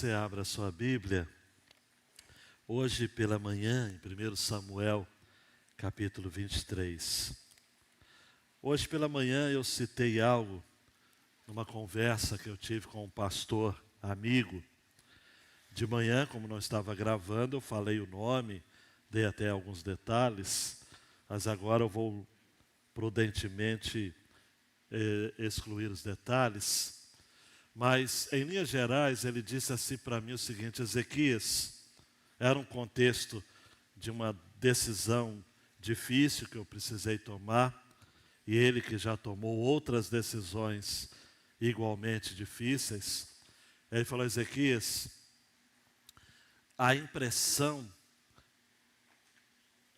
você abra a sua Bíblia, hoje pela manhã, em 1 Samuel, capítulo 23. Hoje pela manhã eu citei algo numa conversa que eu tive com um pastor amigo. De manhã, como não estava gravando, eu falei o nome, dei até alguns detalhes, mas agora eu vou prudentemente excluir os detalhes. Mas, em linhas gerais, ele disse assim para mim o seguinte: Ezequias, era um contexto de uma decisão difícil que eu precisei tomar, e ele que já tomou outras decisões igualmente difíceis. Ele falou: Ezequias, a impressão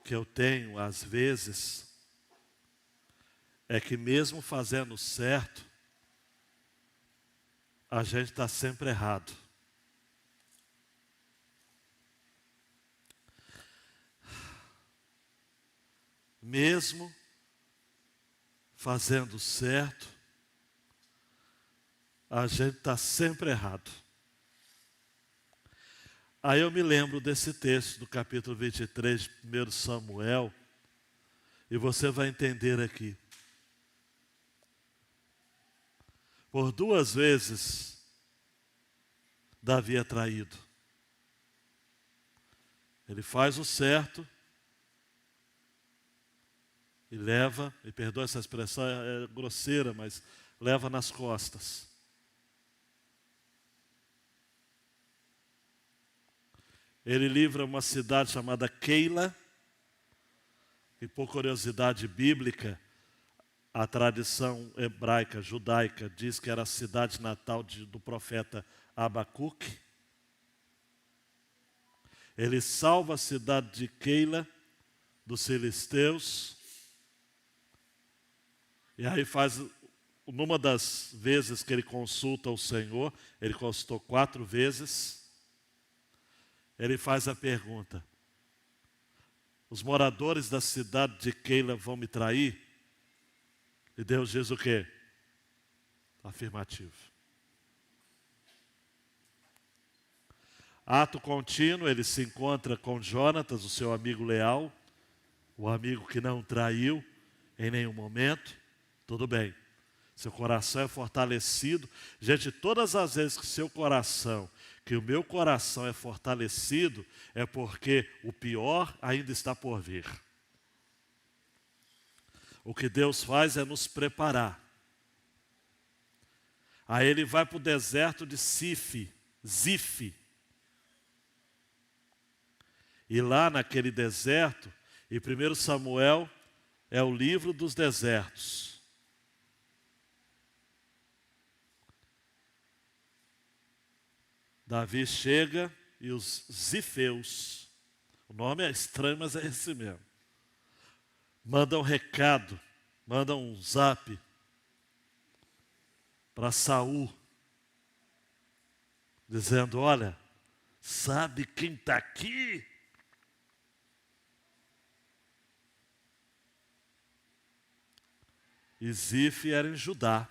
que eu tenho às vezes é que mesmo fazendo certo, a gente está sempre errado. Mesmo fazendo certo, a gente está sempre errado. Aí eu me lembro desse texto do capítulo 23 de 1 Samuel, e você vai entender aqui. Por 2 vezes, Davi é traído. Ele faz o certo e leva, e perdoa essa expressão, é grosseira, mas leva nas costas. Ele livra uma cidade chamada Keila, e por curiosidade bíblica, a tradição hebraica, judaica, diz que era a cidade natal do profeta Abacuque. Ele salva a cidade de Keila dos filisteus. E aí numa das vezes que ele consulta o Senhor, ele consultou 4 vezes, ele faz a pergunta: os moradores da cidade de Keila vão me trair? E Deus diz o quê? Afirmativo. Ato contínuo, ele se encontra com Jonatas, o seu amigo leal, o amigo que não traiu em nenhum momento. Tudo bem, seu coração é fortalecido. Gente, todas as vezes que seu coração, que o meu coração é fortalecido, é porque o pior ainda está por vir. O que Deus faz é nos preparar. Aí ele vai para o deserto de Zif. E lá naquele deserto, e 1 Samuel é o livro dos desertos. Davi chega e os zifeus, o nome é estranho, mas é esse mesmo, mandam um recado, mandam um zap para Saul, dizendo: olha, sabe quem está aqui? E Zif era em Judá.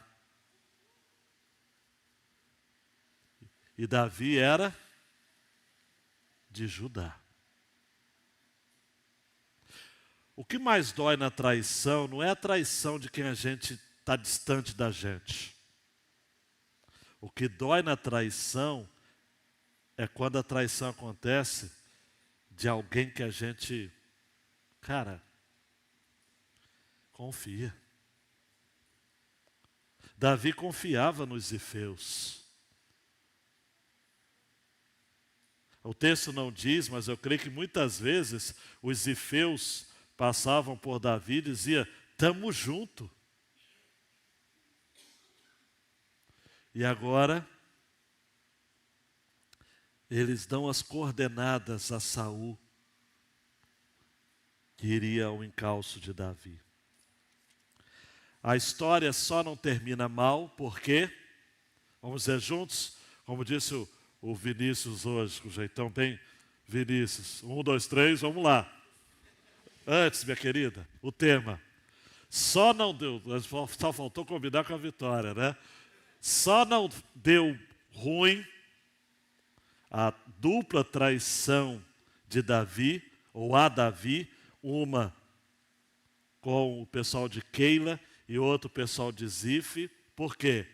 E Davi era de Judá. O que mais dói na traição não é a traição de quem a gente está distante da gente. O que dói na traição é quando a traição acontece de alguém que a gente, confia. Davi confiava nos zifeus. O texto não diz, mas eu creio que muitas vezes os zifeus passavam por Davi e diziam: "Tamo junto". E agora eles dão as coordenadas a Saul, que iria ao encalço de Davi. A história só não termina mal, porque, vamos dizer juntos, como disse o Vinícius hoje, com o jeitão bem Vinícius. 1, 2, 3, vamos lá. Antes, minha querida, o tema. Só não deu, só faltou combinar com a Vitória, né? Só não deu ruim a dupla traição de Davi, ou a Davi, uma com o pessoal de Keila e outro pessoal de Zif. Por quê?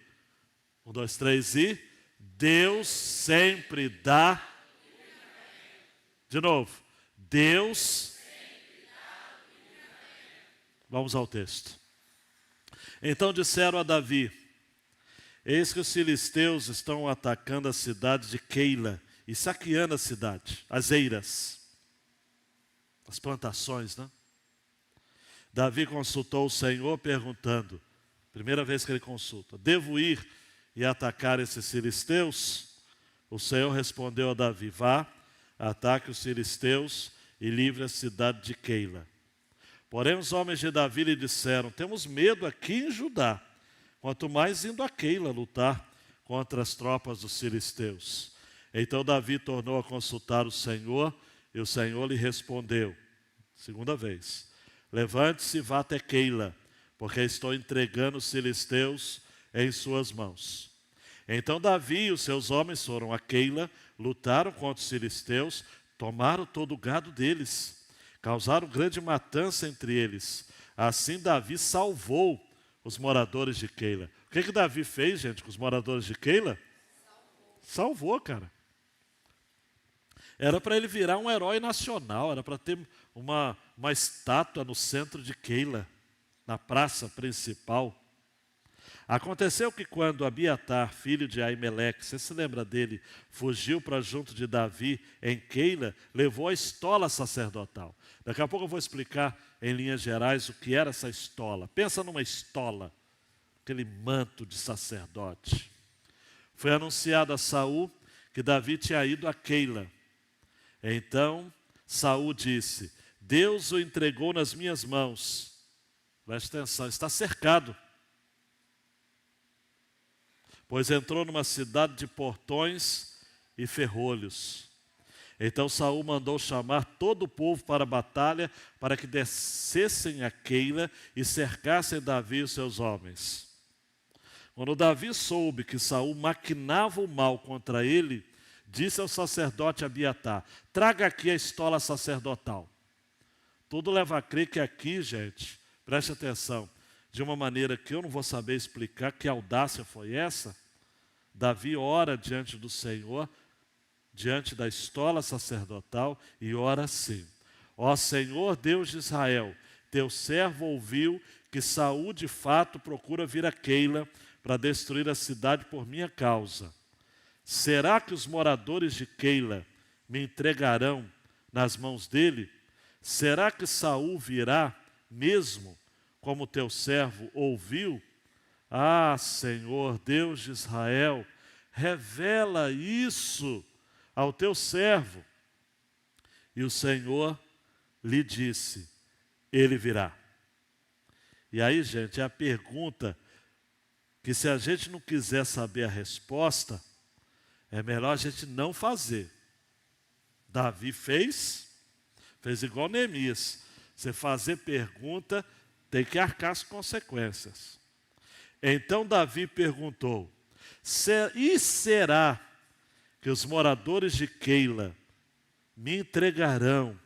1, 2, 3 e... Deus sempre dá... De novo. Deus... Vamos ao texto. Então disseram a Davi: eis que os filisteus estão atacando a cidade de Keila e saqueando a cidade, as eiras, as plantações, né? Davi consultou o Senhor perguntando, primeira vez que ele consulta, devo ir e atacar esses filisteus? O Senhor respondeu a Davi, vá, ataque os filisteus e livre a cidade de Keila. Porém os homens de Davi lhe disseram, temos medo aqui em Judá, quanto mais indo a Keila lutar contra as tropas dos filisteus. Então Davi tornou a consultar o Senhor, e o Senhor lhe respondeu, segunda vez, levante-se e vá até Keila, porque estou entregando os filisteus em suas mãos. Então Davi e os seus homens foram a Keila, lutaram contra os filisteus, tomaram todo o gado deles, causaram grande matança entre eles. Assim Davi salvou os moradores de Keila. O que Davi fez, gente, com os moradores de Keila? Salvou, cara. Era para ele virar um herói nacional, era para ter uma estátua no centro de Keila, na praça principal. Aconteceu que quando Abiatar, filho de Aimeleque, você se lembra dele, fugiu para junto de Davi em Keila, levou a estola sacerdotal. Daqui a pouco eu vou explicar em linhas gerais o que era essa estola. Pensa numa estola, aquele manto de sacerdote. Foi anunciado a Saul que Davi tinha ido a Keila. Então Saul disse, Deus o entregou nas minhas mãos. Preste atenção, está cercado. Pois entrou numa cidade de portões e ferrolhos. Então Saul mandou chamar todo o povo para a batalha, para que descessem a Keila e cercassem Davi e os seus homens. Quando Davi soube que Saul maquinava o mal contra ele, disse ao sacerdote Abiatar, traga aqui a estola sacerdotal. Tudo leva a crer que aqui, gente, preste atenção, de uma maneira que eu não vou saber explicar, que audácia foi essa, Davi ora diante do Senhor, diante da estola sacerdotal, e ora assim, ó Senhor Deus de Israel, teu servo ouviu que Saul de fato procura vir a Keila para destruir a cidade por minha causa. Será que os moradores de Keila me entregarão nas mãos dele? Será que Saul virá mesmo como teu servo ouviu? Ah, Senhor, Deus de Israel, revela isso ao teu servo. E o Senhor lhe disse, ele virá. E aí, gente, é a pergunta que se a gente não quiser saber a resposta, é melhor a gente não fazer. Davi fez igual Neemias. Você fazer pergunta, tem que arcar as consequências. Então Davi perguntou, e será que os moradores de Keila me entregarão,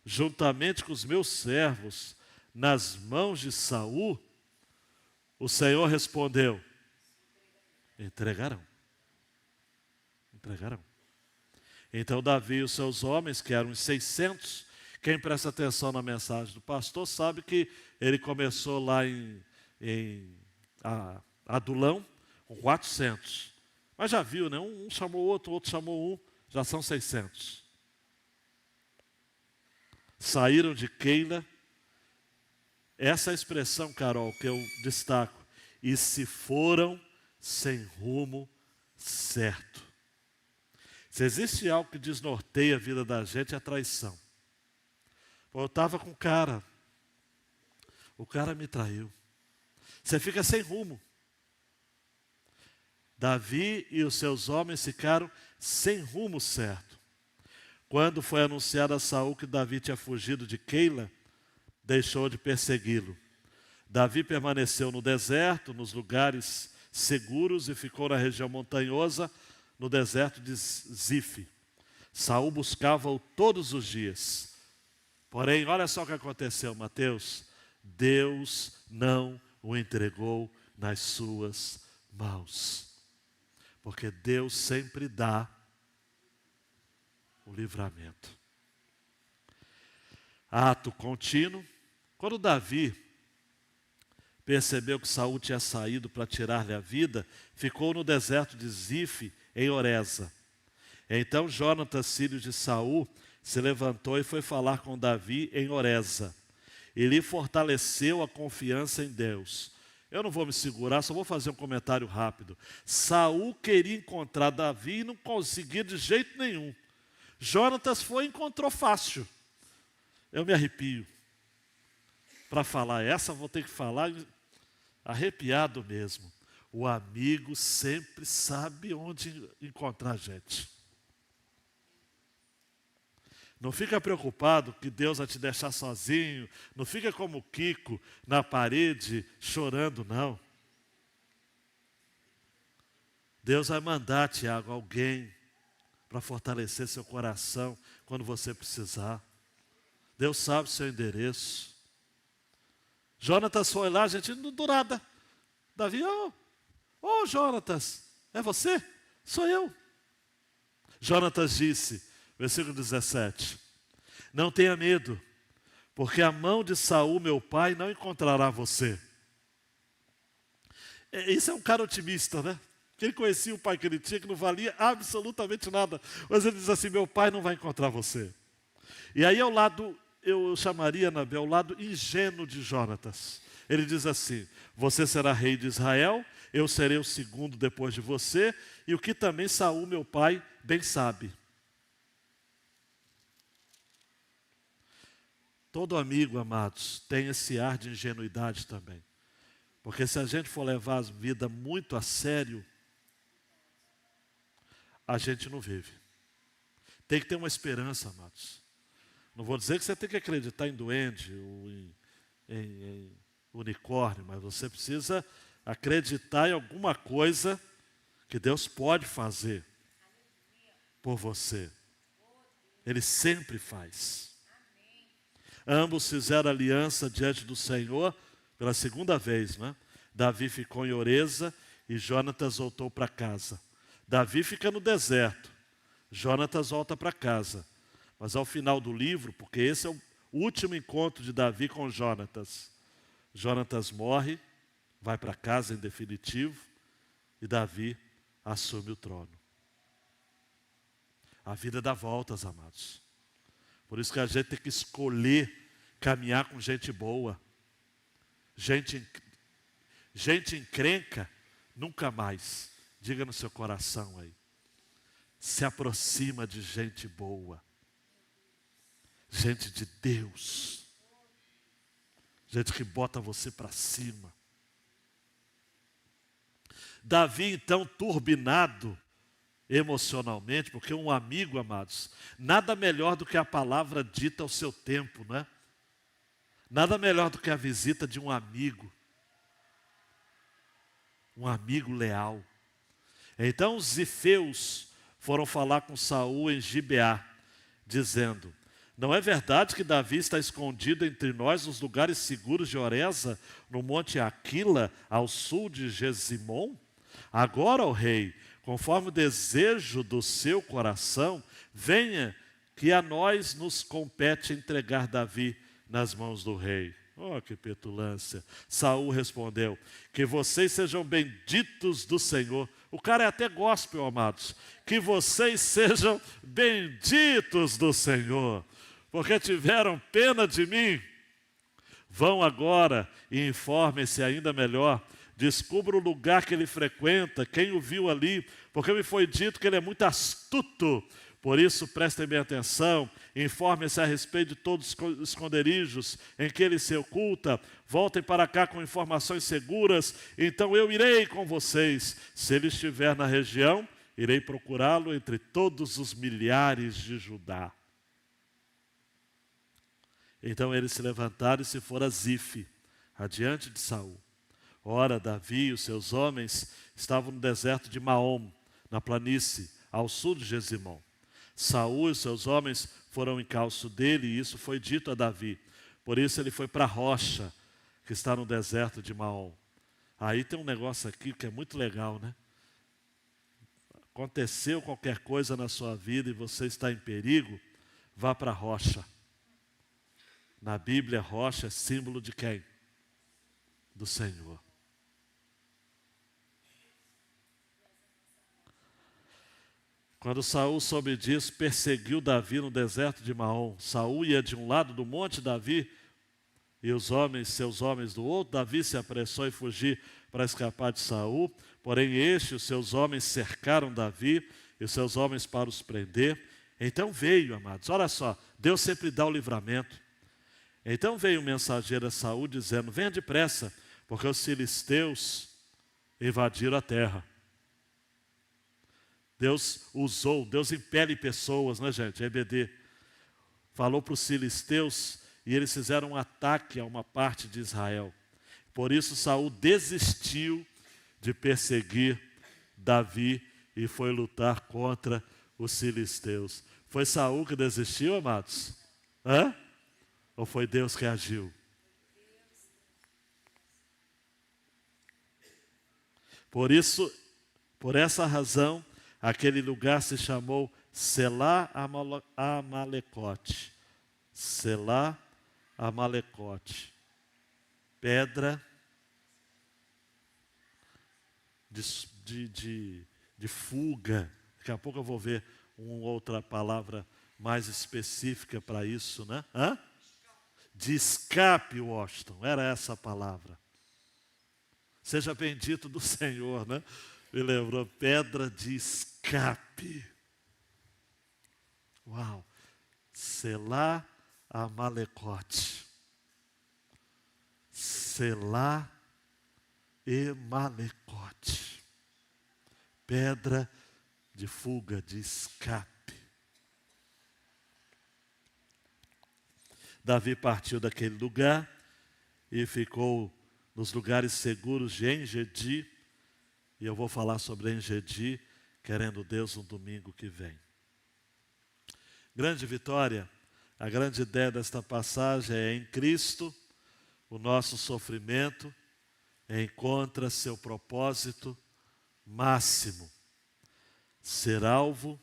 juntamente com os meus servos, nas mãos de Saul? O Senhor respondeu, entregarão. Entregarão. Então Davi e os seus homens, que eram 600, quem presta atenção na mensagem do pastor sabe que ele começou lá em Adulão com 400. Mas já viu, né? Um chamou outro, outro chamou um, já são 600. Saíram de Keila. Essa é a expressão, Carol, que eu destaco. E se foram sem rumo certo. Se existe algo que desnorteia a vida da gente, é a traição. Eu estava com o cara me traiu. Você fica sem rumo. Davi e os seus homens ficaram sem rumo certo. Quando foi anunciado a Saul que Davi tinha fugido de Keila, deixou de persegui-lo. Davi permaneceu no deserto, nos lugares seguros, e ficou na região montanhosa, no deserto de Zif. Saul buscava-o todos os dias. Porém, olha só o que aconteceu, Mateus. Deus não o entregou nas suas mãos. Porque Deus sempre dá o livramento. Ato contínuo. Quando Davi percebeu que Saul tinha saído para tirar-lhe a vida, ficou no deserto de Zif, em Oreza. Então Jonatas, filho de Saul, se levantou e foi falar com Davi em Oreza. E lhe fortaleceu a confiança em Deus. Eu não vou me segurar, só vou fazer um comentário rápido. Saul queria encontrar Davi e não conseguia de jeito nenhum. Jonatas foi e encontrou fácil. Eu me arrepio. Para falar essa, vou ter que falar arrepiado mesmo. O amigo sempre sabe onde encontrar gente. Não fica preocupado que Deus vai te deixar sozinho. Não fica como Kiko na parede chorando, não. Deus vai mandar, Tiago, alguém para fortalecer seu coração quando você precisar. Deus sabe o seu endereço. Jonatas foi lá, gente, do nada. Davi, Jonatas, é você? Sou eu. Jonatas disse, versículo 17, não tenha medo, porque a mão de Saul, meu pai, não encontrará você. Isso é um cara otimista, né? Que ele conhecia o pai que ele tinha, que não valia absolutamente nada. Mas ele diz assim, meu pai não vai encontrar você. E aí ao lado, eu chamaria, Anabel, o lado ingênuo de Jonatas. Ele diz assim, você será rei de Israel, eu serei o segundo depois de você, e o que também Saul, meu pai, bem sabe. Todo amigo, amados, tem esse ar de ingenuidade também. Porque se a gente for levar a vida muito a sério, a gente não vive. Tem que ter uma esperança, amados. Não vou dizer que você tem que acreditar em duende ou em unicórnio, mas você precisa acreditar em alguma coisa que Deus pode fazer por você. Ele sempre faz. Ambos fizeram aliança diante do Senhor pela segunda vez, né? Davi ficou em Oreza e Jonatas voltou para casa. Davi fica no deserto, Jonatas volta para casa. Mas ao final do livro, porque esse é o último encontro de Davi com Jonatas, Jonatas morre, vai para casa em definitivo e Davi assume o trono. A vida dá voltas, amados. Por isso que a gente tem que escolher caminhar com gente boa. Gente encrenca, nunca mais. Diga no seu coração aí. Se aproxima de gente boa. Gente de Deus. Gente que bota você para cima. Davi, então, turbinado emocionalmente, porque um amigo, amados, nada melhor do que a palavra dita ao seu tempo, não é? Nada melhor do que a visita de um amigo leal. Então os zifeus foram falar com Saul em Gibeá, dizendo, não é verdade que Davi está escondido entre nós nos lugares seguros de Oreza, no monte Aquila, ao sul de Gesimon? Agora, ó rei, conforme o desejo do seu coração, venha que a nós nos compete entregar Davi nas mãos do rei. Oh, que petulância. Saul respondeu, que vocês sejam benditos do Senhor. O cara é até gospel, amados. Que vocês sejam benditos do Senhor, porque tiveram pena de mim. Vão agora e informem-se ainda melhor. Descubra o lugar que ele frequenta, quem o viu ali, porque me foi dito que ele é muito astuto. Por isso, prestem bem atenção, informem-se a respeito de todos os esconderijos em que ele se oculta. Voltem para cá com informações seguras, então eu irei com vocês. Se ele estiver na região, irei procurá-lo entre todos os milhares de Judá. Então eles se levantaram e se foram a Zif, adiante de Saul. Ora, Davi e os seus homens estavam no deserto de Maom, na planície, ao sul de Gesimon. Saul e seus homens foram em encalço dele, e isso foi dito a Davi. Por isso ele foi para a rocha, que está no deserto de Maom. Aí tem um negócio aqui que é muito legal, né? Aconteceu qualquer coisa na sua vida e você está em perigo, vá para a rocha. Na Bíblia, rocha é símbolo de quem? Do Senhor. Quando Saul soube disso, perseguiu Davi no deserto de Maom. Saul ia de um lado do monte Davi e os homens, seus homens do outro. Davi se apressou em fugir para escapar de Saul. Porém, os seus homens cercaram Davi e os seus homens para os prender. Então veio, amados, olha só, Deus sempre dá o livramento. Então veio o mensageiro a Saul dizendo: venha depressa, porque os filisteus invadiram a terra. Deus usou, Deus impele pessoas, né, gente? EBD. Falou para os filisteus e eles fizeram um ataque a uma parte de Israel. Por isso Saul desistiu de perseguir Davi e foi lutar contra os filisteus. Foi Saul que desistiu, amados? Hã? Ou foi Deus que agiu? Por isso, por essa razão, aquele lugar se chamou Selá Amalecote. Selá Amalecote. Pedra de fuga. Daqui a pouco eu vou ver uma outra palavra mais específica para isso, né? Hã? De escape, Washington. Era essa a palavra. Seja bendito do Senhor, né? Me lembrou, pedra de escape. Uau. Selá Amalecote. Selá Amalecote. Pedra de fuga, de escape. Davi partiu daquele lugar e ficou nos lugares seguros de En-Gedi. E eu vou falar sobre En-Gedi, querendo Deus, no domingo que vem. Grande vitória. A grande ideia desta passagem é: em Cristo, o nosso sofrimento encontra seu propósito máximo. Ser alvo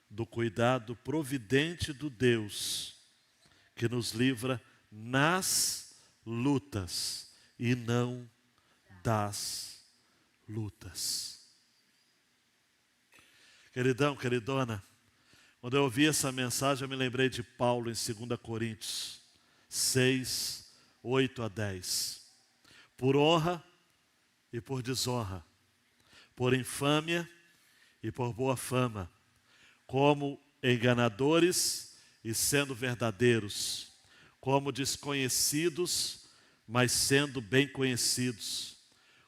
do cuidado providente do Deus, que nos livra nas lutas e não das lutas. Queridão, queridona, quando eu ouvi essa mensagem, eu me lembrei de Paulo em 2 Coríntios 6, 8 a 10. Por honra e por desonra, por infâmia e por boa fama, como enganadores e sendo verdadeiros, como desconhecidos, mas sendo bem conhecidos,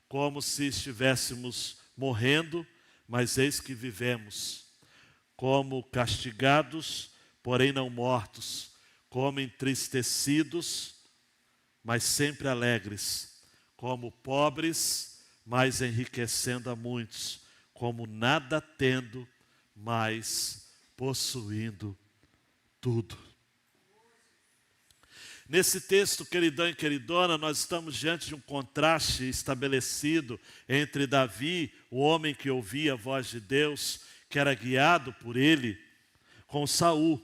como se estivéssemos morrendo, mas eis que vivemos, como castigados, porém não mortos, como entristecidos, mas sempre alegres, como pobres, mas enriquecendo a muitos, como nada tendo, mas possuindo tudo. Nesse texto, queridão e queridona, nós estamos diante de um contraste estabelecido entre Davi, o homem que ouvia a voz de Deus, que era guiado por ele, com Saul,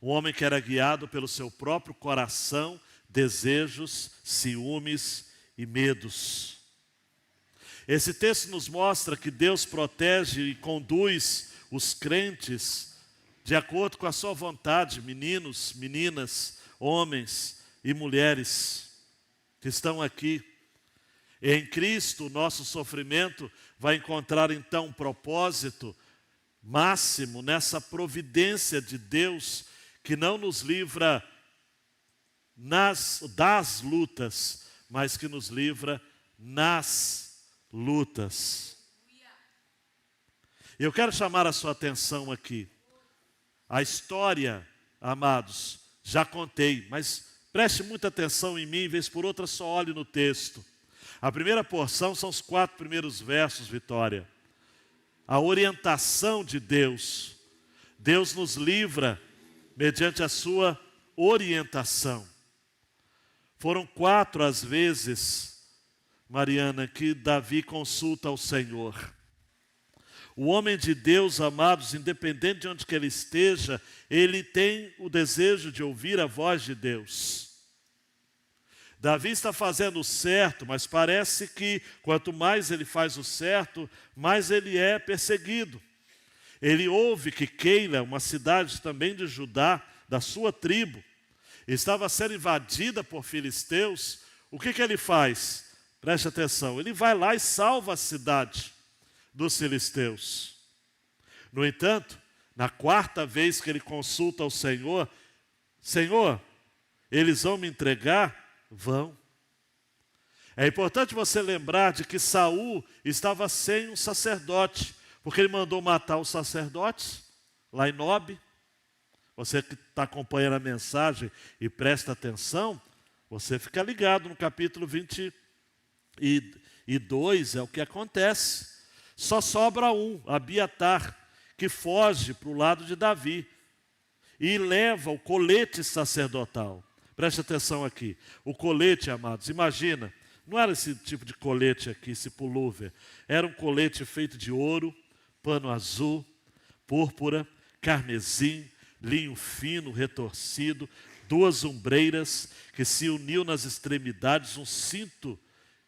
um homem que era guiado pelo seu próprio coração, desejos, ciúmes e medos. Esse texto nos mostra que Deus protege e conduz os crentes de acordo com a sua vontade, meninos, meninas, homens e mulheres que estão aqui. Em Cristo, o nosso sofrimento vai encontrar então um propósito máximo nessa providência de Deus que não nos livra das lutas, mas que nos livra nas lutas. Eu quero chamar a sua atenção aqui. A história, amados, já contei, mas preste muita atenção em mim, vez por outra só olhe no texto. A primeira porção são os 4 primeiros versos, Vitória. A orientação de Deus. Deus nos livra mediante a sua orientação. Foram 4 as vezes, Mariana, que Davi consulta ao Senhor. O homem de Deus, amados, independente de onde que ele esteja, ele tem o desejo de ouvir a voz de Deus. Davi está fazendo o certo, mas parece que quanto mais ele faz o certo, mais ele é perseguido. Ele ouve que Keila, uma cidade também de Judá, da sua tribo, estava sendo invadida por filisteus. O que ele faz? Preste atenção, ele vai lá e salva a cidade dos filisteus. No entanto, na 4ª vez que ele consulta ao Senhor, Senhor, eles vão me entregar? Vão. É importante você lembrar de que Saul estava sem um sacerdote, porque ele mandou matar os sacerdotes lá em Nob. Você que está acompanhando a mensagem e presta atenção, você fica ligado no capítulo 22, é o que acontece. Só sobra um, Abiatar, que foge para o lado de Davi e leva o colete sacerdotal. Preste atenção aqui. O colete, amados, imagina, não era esse tipo de colete aqui, esse pullover. Era um colete feito de ouro, pano azul, púrpura, carmesim, linho fino, retorcido, 2 ombreiras que se uniam nas extremidades, um cinto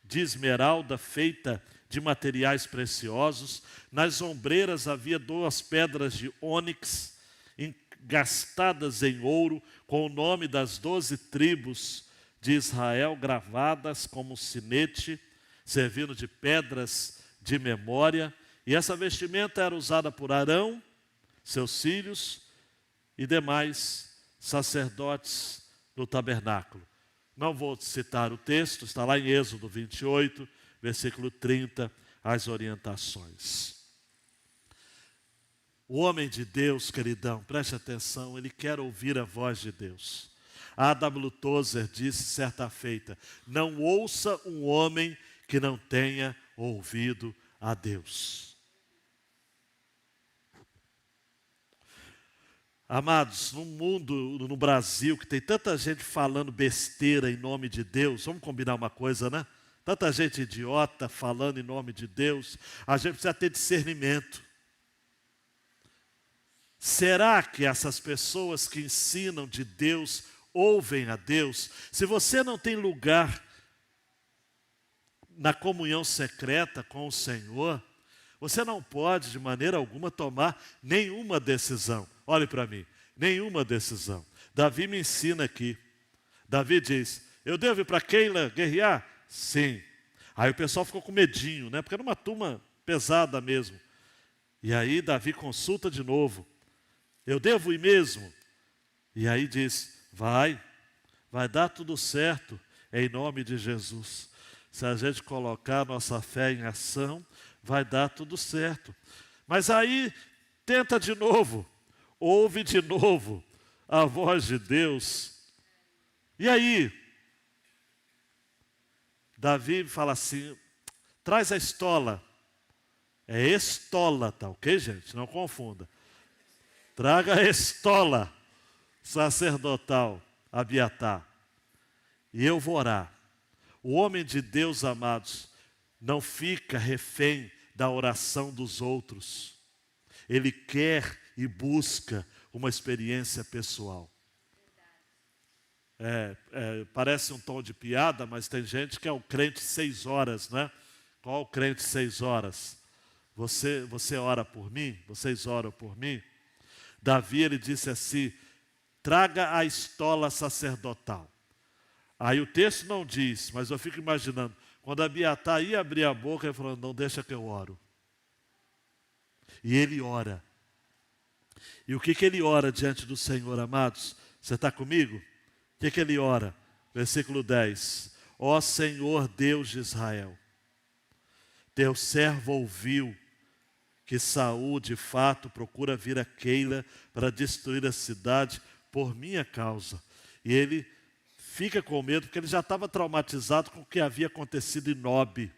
de esmeralda feita de materiais preciosos. Nas ombreiras havia 2 pedras de ônix engastadas em ouro, com o nome das 12 tribos de Israel gravadas como sinete, servindo de pedras de memória. E essa vestimenta era usada por Arão, seus filhos e demais sacerdotes no tabernáculo. Não vou citar o texto, está lá em Êxodo 28, versículo 30, as orientações. O homem de Deus, queridão, preste atenção, ele quer ouvir a voz de Deus. A W. Tozer disse certa feita: não ouça um homem que não tenha ouvido a Deus. Amados, no mundo, no Brasil, que tem tanta gente falando besteira em nome de Deus, vamos combinar uma coisa, né? Tanta gente idiota falando em nome de Deus, a gente precisa ter discernimento. Será que essas pessoas que ensinam de Deus ouvem a Deus? Se você não tem lugar na comunhão secreta com o Senhor, você não pode de maneira alguma tomar nenhuma decisão. Olhe para mim, nenhuma decisão. Davi me ensina aqui. Davi diz: eu devo ir para Keila guerrear? Sim. Aí o pessoal ficou com medinho, né? Porque era uma turma pesada mesmo. E aí Davi consulta de novo: eu devo ir mesmo? E aí diz: vai dar tudo certo, em nome de Jesus. Se a gente colocar nossa fé em ação, vai dar tudo certo. Mas aí, tenta de novo, ouve de novo a voz de Deus. E aí, Davi fala assim: traz a estola. É estola, tá ok, gente? Não confunda. Traga a estola sacerdotal, Abiatar, e eu vou orar. O homem de Deus, amados, não fica refém da oração dos outros. Ele quer e busca uma experiência pessoal. Parece um tom de piada, mas tem gente que é o crente 6 horas, né? Qual o crente 6 horas? Você ora por mim? Vocês oram por mim? Davi, ele disse assim: traga a estola sacerdotal. Aí o texto não diz, mas eu fico imaginando, quando Abiatar ia abrir a boca, ele falou: não, deixa que eu oro. E ele ora. E o que ele ora diante do Senhor, amados? Você está comigo? O que ele ora? Versículo 10. Ó Senhor Deus de Israel, teu servo ouviu que Saul de fato procura vir a Keila para destruir a cidade por minha causa. E ele fica com medo porque ele já estava traumatizado com o que havia acontecido em Nob,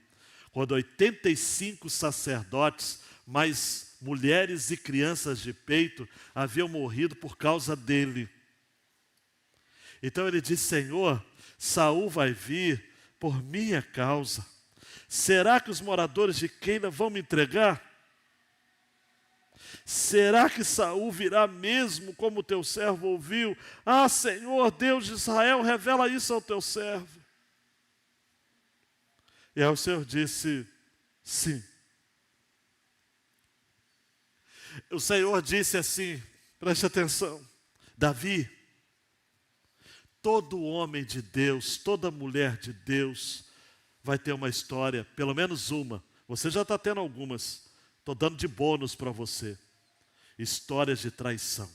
quando 85 sacerdotes, mais mulheres e crianças de peito haviam morrido por causa dele. Então ele disse: Senhor, Saul vai vir por minha causa. Será que os moradores de Keila vão me entregar? Será que Saul virá mesmo como teu servo ouviu? Ah, Senhor, Deus de Israel, revela isso ao teu servo. E aí o Senhor disse: sim. O Senhor disse assim, preste atenção: Davi, todo homem de Deus, toda mulher de Deus vai ter uma história, pelo menos uma. Você já está tendo algumas. Estou dando de bônus para você. Histórias de traição.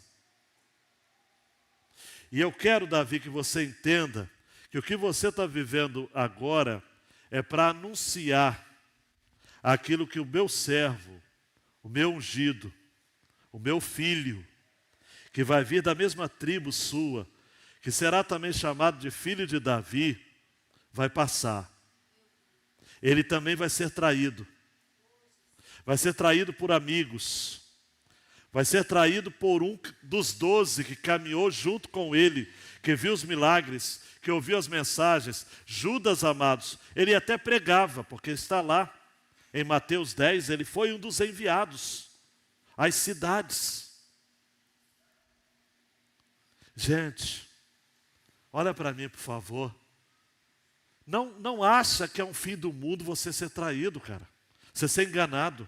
E eu quero, Davi, que você entenda que o que você está vivendo agora é para anunciar aquilo que o meu servo, o meu ungido, o meu filho, que vai vir da mesma tribo sua, que será também chamado de filho de Davi, vai passar. Ele também vai ser traído. Vai ser traído por amigos. Vai ser traído por um dos 12 que caminhou junto com ele, que viu os milagres, que ouviu as mensagens. Judas, amados, ele até pregava, porque está lá em Mateus 10, ele foi um dos enviados às cidades. Gente, olha para mim, por favor. Não acha que é um fim do mundo você ser traído, cara. Você ser enganado.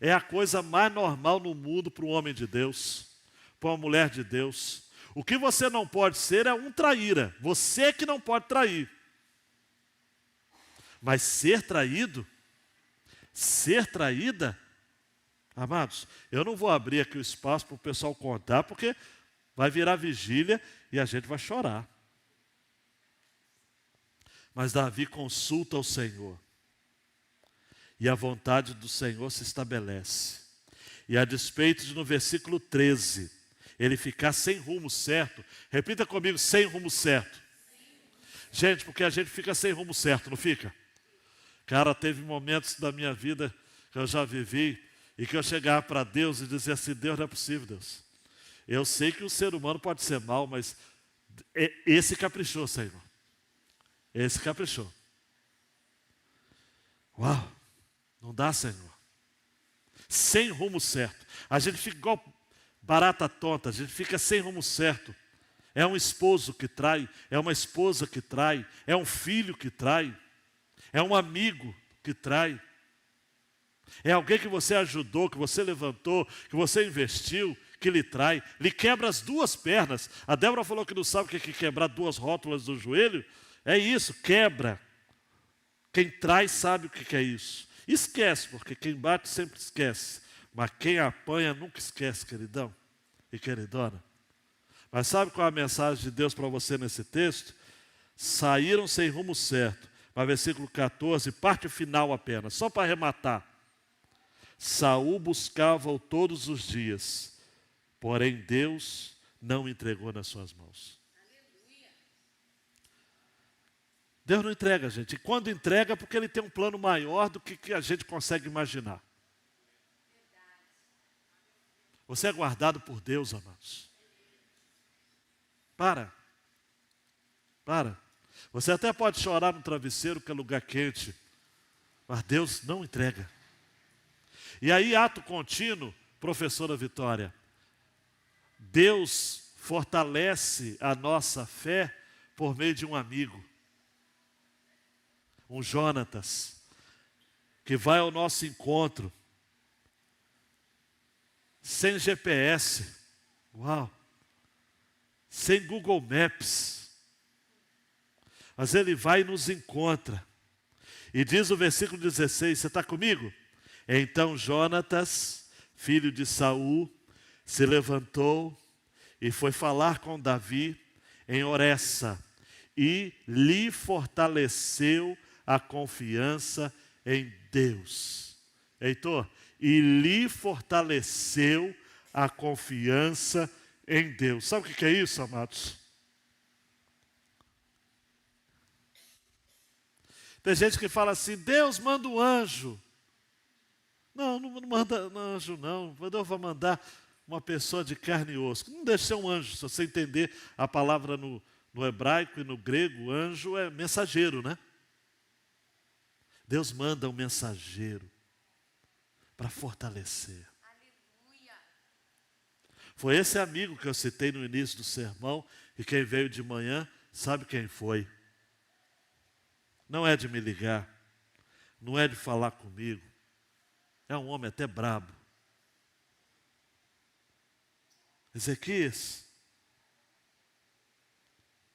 É a coisa mais normal no mundo para um homem de Deus, para uma mulher de Deus. O que você não pode ser é um traíra. Você que não pode trair. Mas ser traído, ser traída, amados, eu não vou abrir aqui o espaço para o pessoal contar, porque vai virar vigília e a gente vai chorar. Mas Davi consulta o Senhor. E a vontade do Senhor se estabelece. E a despeito de no versículo 13, ele ficar sem rumo certo. Repita comigo: sem rumo certo. Gente, porque a gente fica sem rumo certo, não fica? Cara, teve momentos da minha vida que eu já vivi e que eu chegava para Deus e dizia assim: Deus, não é possível, Deus. Eu sei que o ser humano pode ser mau, mas esse caprichou, Senhor. Esse caprichou. Uau, não dá, Senhor. Sem rumo certo. A gente fica igual barata tonta, a gente fica sem rumo certo. É um esposo que trai, é uma esposa que trai, é um filho que trai, é um amigo que trai. É alguém que você ajudou, que você levantou, que você investiu, que lhe trai, lhe quebra as duas pernas. A Débora falou que não sabe o que é quebrar duas rótulas do joelho. É isso, quebra. Quem trai sabe o que é isso. Esquece, porque quem bate sempre esquece. Mas quem apanha nunca esquece, queridão e queridona. Mas sabe qual é a mensagem de Deus para você nesse texto? Saíram sem rumo certo. Mas versículo 14, parte final apenas, só para arrematar. Saul buscava-o todos os dias, porém Deus não entregou nas suas mãos. Deus não entrega, gente. E quando entrega, é porque Ele tem um plano maior do que a gente consegue imaginar. Você é guardado por Deus, amados. Para. Você até pode chorar no travesseiro, que é lugar quente, mas Deus não entrega. E aí, ato contínuo, professora Vitória, Deus fortalece a nossa fé por meio de um amigo. Um Jonatas, que vai ao nosso encontro, sem GPS, uau, sem Google Maps, mas ele vai e nos encontra. E diz o versículo 16, você está comigo? Então Jonatas, filho de Saul, se levantou e foi falar com Davi em Horessa, e lhe fortaleceu a confiança em Deus. Heitor, e lhe fortaleceu a confiança em Deus. Sabe o que é isso, amados? Tem gente que fala assim: Deus manda um anjo. Não, não manda anjo não, Deus vai mandar uma pessoa de carne e osso. Não deixa ser um anjo, se você entender a palavra no hebraico e no grego, anjo é mensageiro, né? Deus manda um mensageiro para fortalecer. Aleluia. Foi esse amigo que eu citei no início do sermão, e quem veio de manhã sabe quem foi. Não é de me ligar, não é de falar comigo, é um homem até brabo. Ezequias,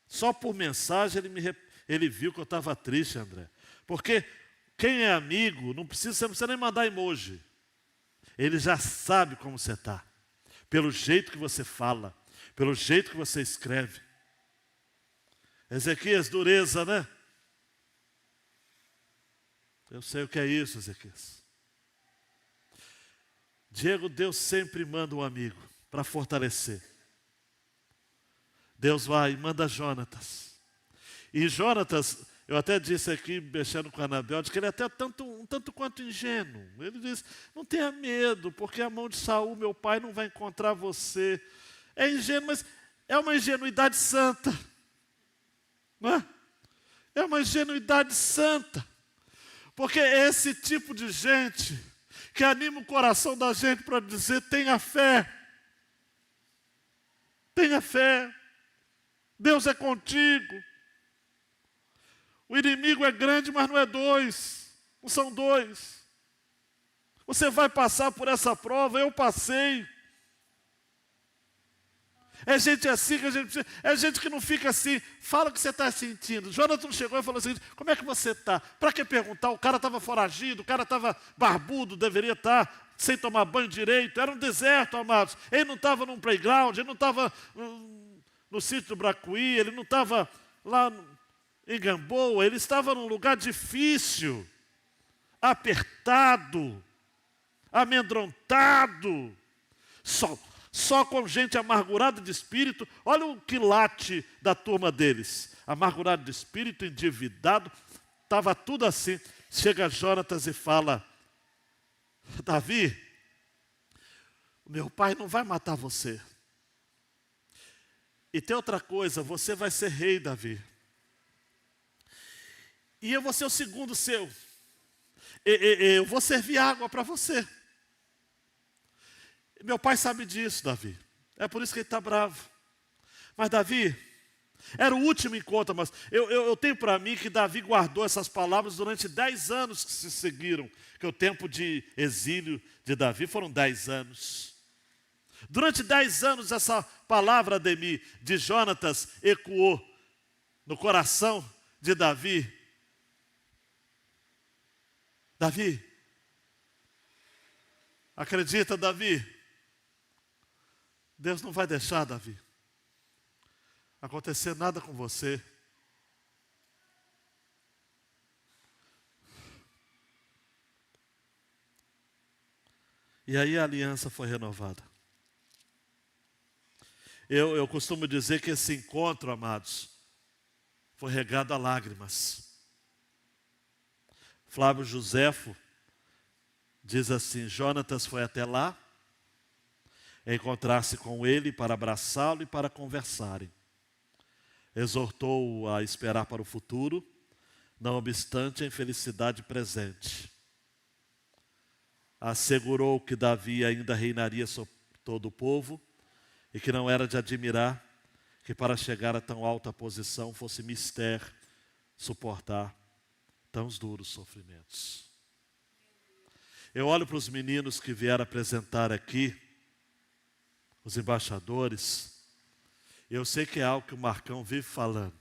só por mensagem ele viu que eu estava triste, André. Porque quem é amigo, você não precisa nem mandar emoji. Ele já sabe como você está. Pelo jeito que você fala, pelo jeito que você escreve. Ezequias, dureza, né? Eu sei o que é isso, Ezequias. Diego, Deus sempre manda um amigo para fortalecer. Deus vai e manda Jonatas. E Jonatas, eu até disse aqui, mexendo com a Anabel, que ele é até um tanto quanto ingênuo. Ele diz, não tenha medo, porque a mão de Saul, meu pai, não vai encontrar você. É ingênuo, mas é uma ingenuidade santa. Não é? É uma ingenuidade santa. Porque é esse tipo de gente que anima o coração da gente para dizer, tenha fé. Tenha fé. Deus é contigo. O inimigo é grande, mas não é dois. Não são dois. Você vai passar por essa prova, eu passei. É gente assim que a gente precisa. É gente que não fica assim. Fala o que você está sentindo. Jonathan chegou e falou assim, como é que você está? Para que perguntar? O cara estava foragido, o cara estava barbudo, deveria estar sem tomar banho direito. Era um deserto, amados. Ele não estava num playground, ele não estava no sítio do Bracuí, ele não estava lá em Gamboa, ele estava num lugar difícil, apertado, amedrontado, só com gente amargurada de espírito. Olha o quilate da turma deles, amargurado de espírito, endividado, estava tudo assim. Chega Jonatas e fala, Davi, meu pai não vai matar você. E tem outra coisa, você vai ser rei, Davi. E eu vou ser o segundo seu. Eu vou servir água para você. Meu pai sabe disso, Davi. É por isso que ele está bravo. Mas Davi, era o último encontro, mas eu tenho para mim que Davi guardou essas palavras durante 10 anos que se seguiram. Que o tempo de exílio de Davi foram 10 anos. Durante 10 anos essa palavra de Jonatas ecoou no coração de Davi. Davi, acredita, Davi? Deus não vai deixar, Davi, acontecer nada com você. E aí a aliança foi renovada. Eu costumo dizer que esse encontro, amados, foi regado a lágrimas. Flávio Joséfo diz assim, Jonatas foi até lá, encontrar-se com ele para abraçá-lo e para conversarem. Exortou-o a esperar para o futuro, não obstante a infelicidade presente. Assegurou que Davi ainda reinaria sobre todo o povo e que não era de admirar que para chegar a tão alta posição fosse mister suportar tão duros sofrimentos. Eu olho para os meninos que vieram apresentar aqui, os embaixadores, eu sei que é algo que o Marcão vive falando.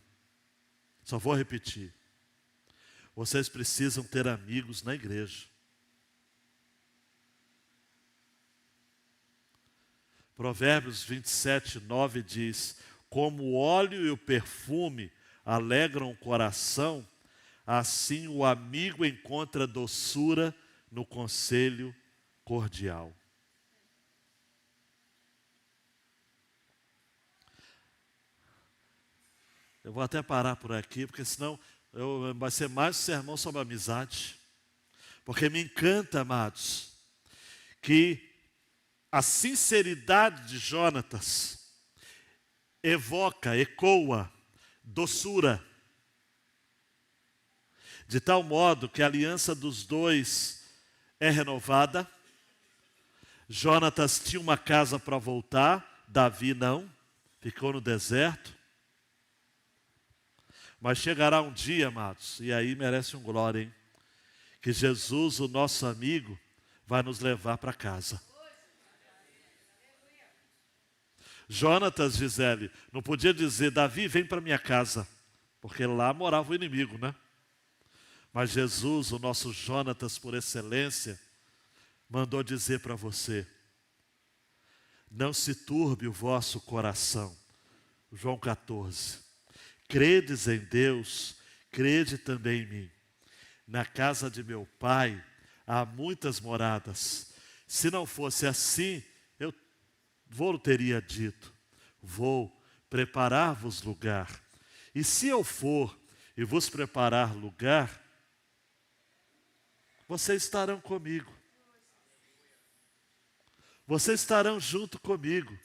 Só vou repetir. Vocês precisam ter amigos na igreja. Provérbios 27, 9 diz, como o óleo e o perfume alegram o coração, assim o amigo encontra doçura no conselho cordial. Eu vou até parar por aqui, porque senão vai ser mais um sermão sobre amizade. Porque me encanta, amados, que a sinceridade de Jonatas ecoa doçura, de tal modo que a aliança dos dois é renovada. Jonatas tinha uma casa para voltar, Davi não, ficou no deserto. Mas chegará um dia, amados, e aí merece um glória, hein? Que Jesus, o nosso amigo, vai nos levar para casa. Jonatas, Gisele, não podia dizer, Davi, vem para minha casa, porque lá morava o inimigo, né? Mas Jesus, o nosso Jonatas por excelência, mandou dizer para você, não se turbe o vosso coração. João 14. Credes em Deus, crede também em mim. Na casa de meu pai há muitas moradas. Se não fosse assim, eu teria dito, vou preparar-vos lugar. E se eu for e vos preparar lugar, vocês estarão comigo. Vocês estarão junto comigo,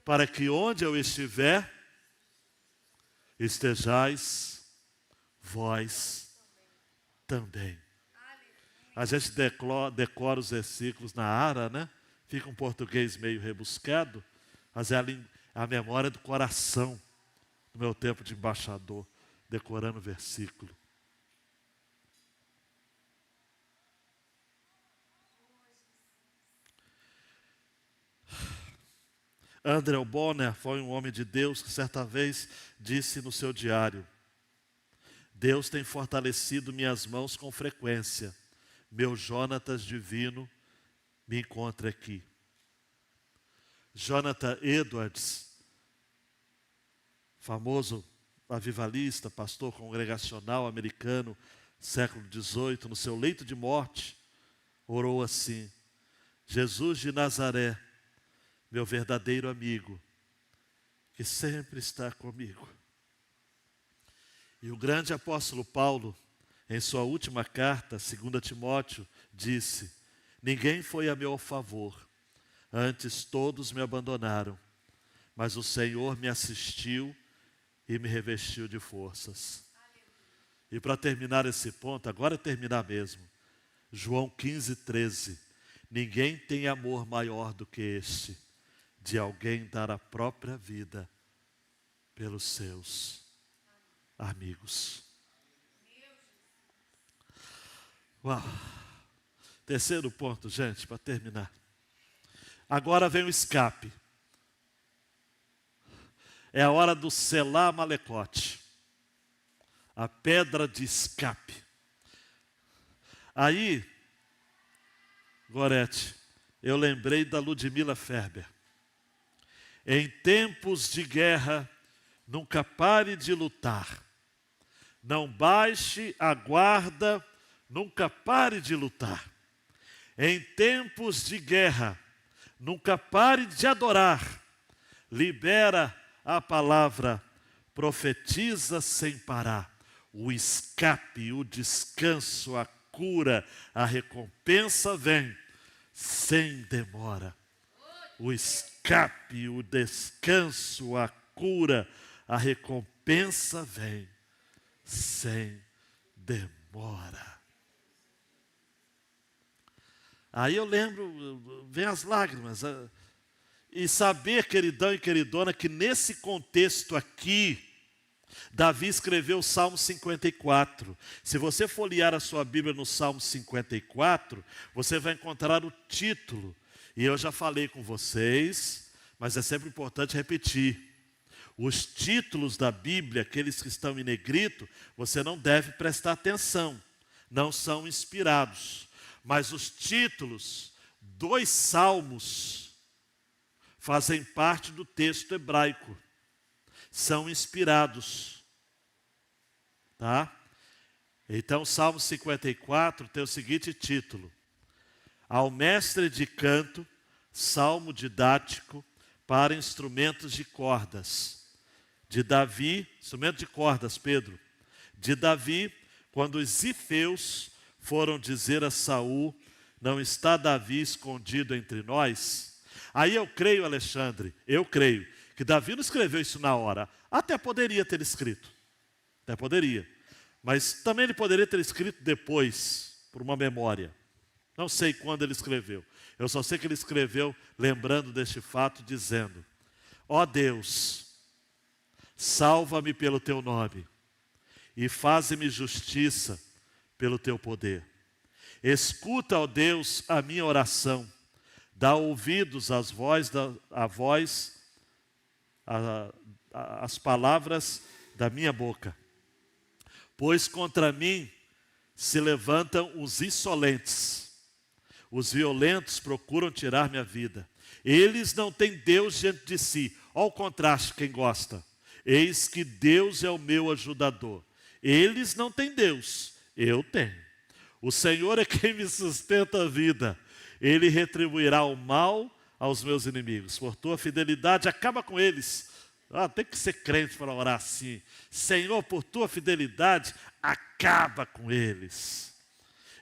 para que onde eu estiver, estejais vós também. A gente decora os versículos na ara, né? Fica um português meio rebuscado, mas é a memória do coração, no meu tempo de embaixador, decorando o versículo. Andrew Bonner foi um homem de Deus que certa vez disse no seu diário, Deus tem fortalecido minhas mãos com frequência. Meu Jonatas divino me encontra aqui. Jonathan Edwards, famoso avivalista, pastor congregacional americano, século XVIII, no seu leito de morte, orou assim, Jesus de Nazaré, meu verdadeiro amigo, que sempre está comigo. E o grande apóstolo Paulo, em sua última carta, 2 Timóteo, disse, ninguém foi a meu favor, antes todos me abandonaram, mas o Senhor me assistiu e me revestiu de forças. E para terminar esse ponto, agora é terminar mesmo, João 15:13, ninguém tem amor maior do que este, de alguém dar a própria vida pelos seus amigos. Uau! Terceiro ponto, gente, para terminar. Agora vem o escape. É a hora do selar malecote. A pedra de escape. Aí, Gorete, eu lembrei da Ludmila Ferber. Em tempos de guerra, nunca pare de lutar. Não baixe a guarda, nunca pare de lutar. Em tempos de guerra, nunca pare de adorar. Libera a palavra, profetiza sem parar. O escape, o descanso, a cura, a recompensa vem sem demora. O escape, o descanso, a cura, a recompensa vem sem demora. Aí eu lembro, vem as lágrimas. E saber, queridão e queridona, que nesse contexto aqui, Davi escreveu o Salmo 54. Se você folhear a sua Bíblia no Salmo 54, você vai encontrar o título. E eu já falei com vocês, mas é sempre importante repetir. Os títulos da Bíblia, aqueles que estão em negrito, você não deve prestar atenção. Não são inspirados. Mas os títulos dos salmos fazem parte do texto hebraico. São inspirados. Tá? Então, Salmo 54 tem o seguinte título. Ao mestre de canto, salmo didático para instrumentos de cordas. De Davi, instrumento de cordas, Pedro. De Davi, quando os zifeus foram dizer a Saul, Não está Davi escondido entre nós? Aí eu creio, Alexandre, eu creio que Davi não escreveu isso na hora. Até poderia ter escrito. Até poderia. Mas também ele poderia ter escrito depois, por uma memória. Não sei quando ele escreveu. Eu só sei que ele escreveu lembrando deste fato, dizendo: ó Deus, salva-me pelo teu nome e faze-me justiça pelo teu poder. Escuta, ó Deus, a minha oração. Dá ouvidos às palavras da minha boca. Pois contra mim se levantam os insolentes. Os violentos procuram tirar minha vida. Eles não têm Deus diante de si. Olha o contraste, quem gosta. Eis que Deus é o meu ajudador. Eles não têm Deus, eu tenho. O Senhor é quem me sustenta a vida. Ele retribuirá o mal aos meus inimigos. Por tua fidelidade, acaba com eles. Tem que ser crente para orar assim. Senhor, por tua fidelidade, acaba com eles.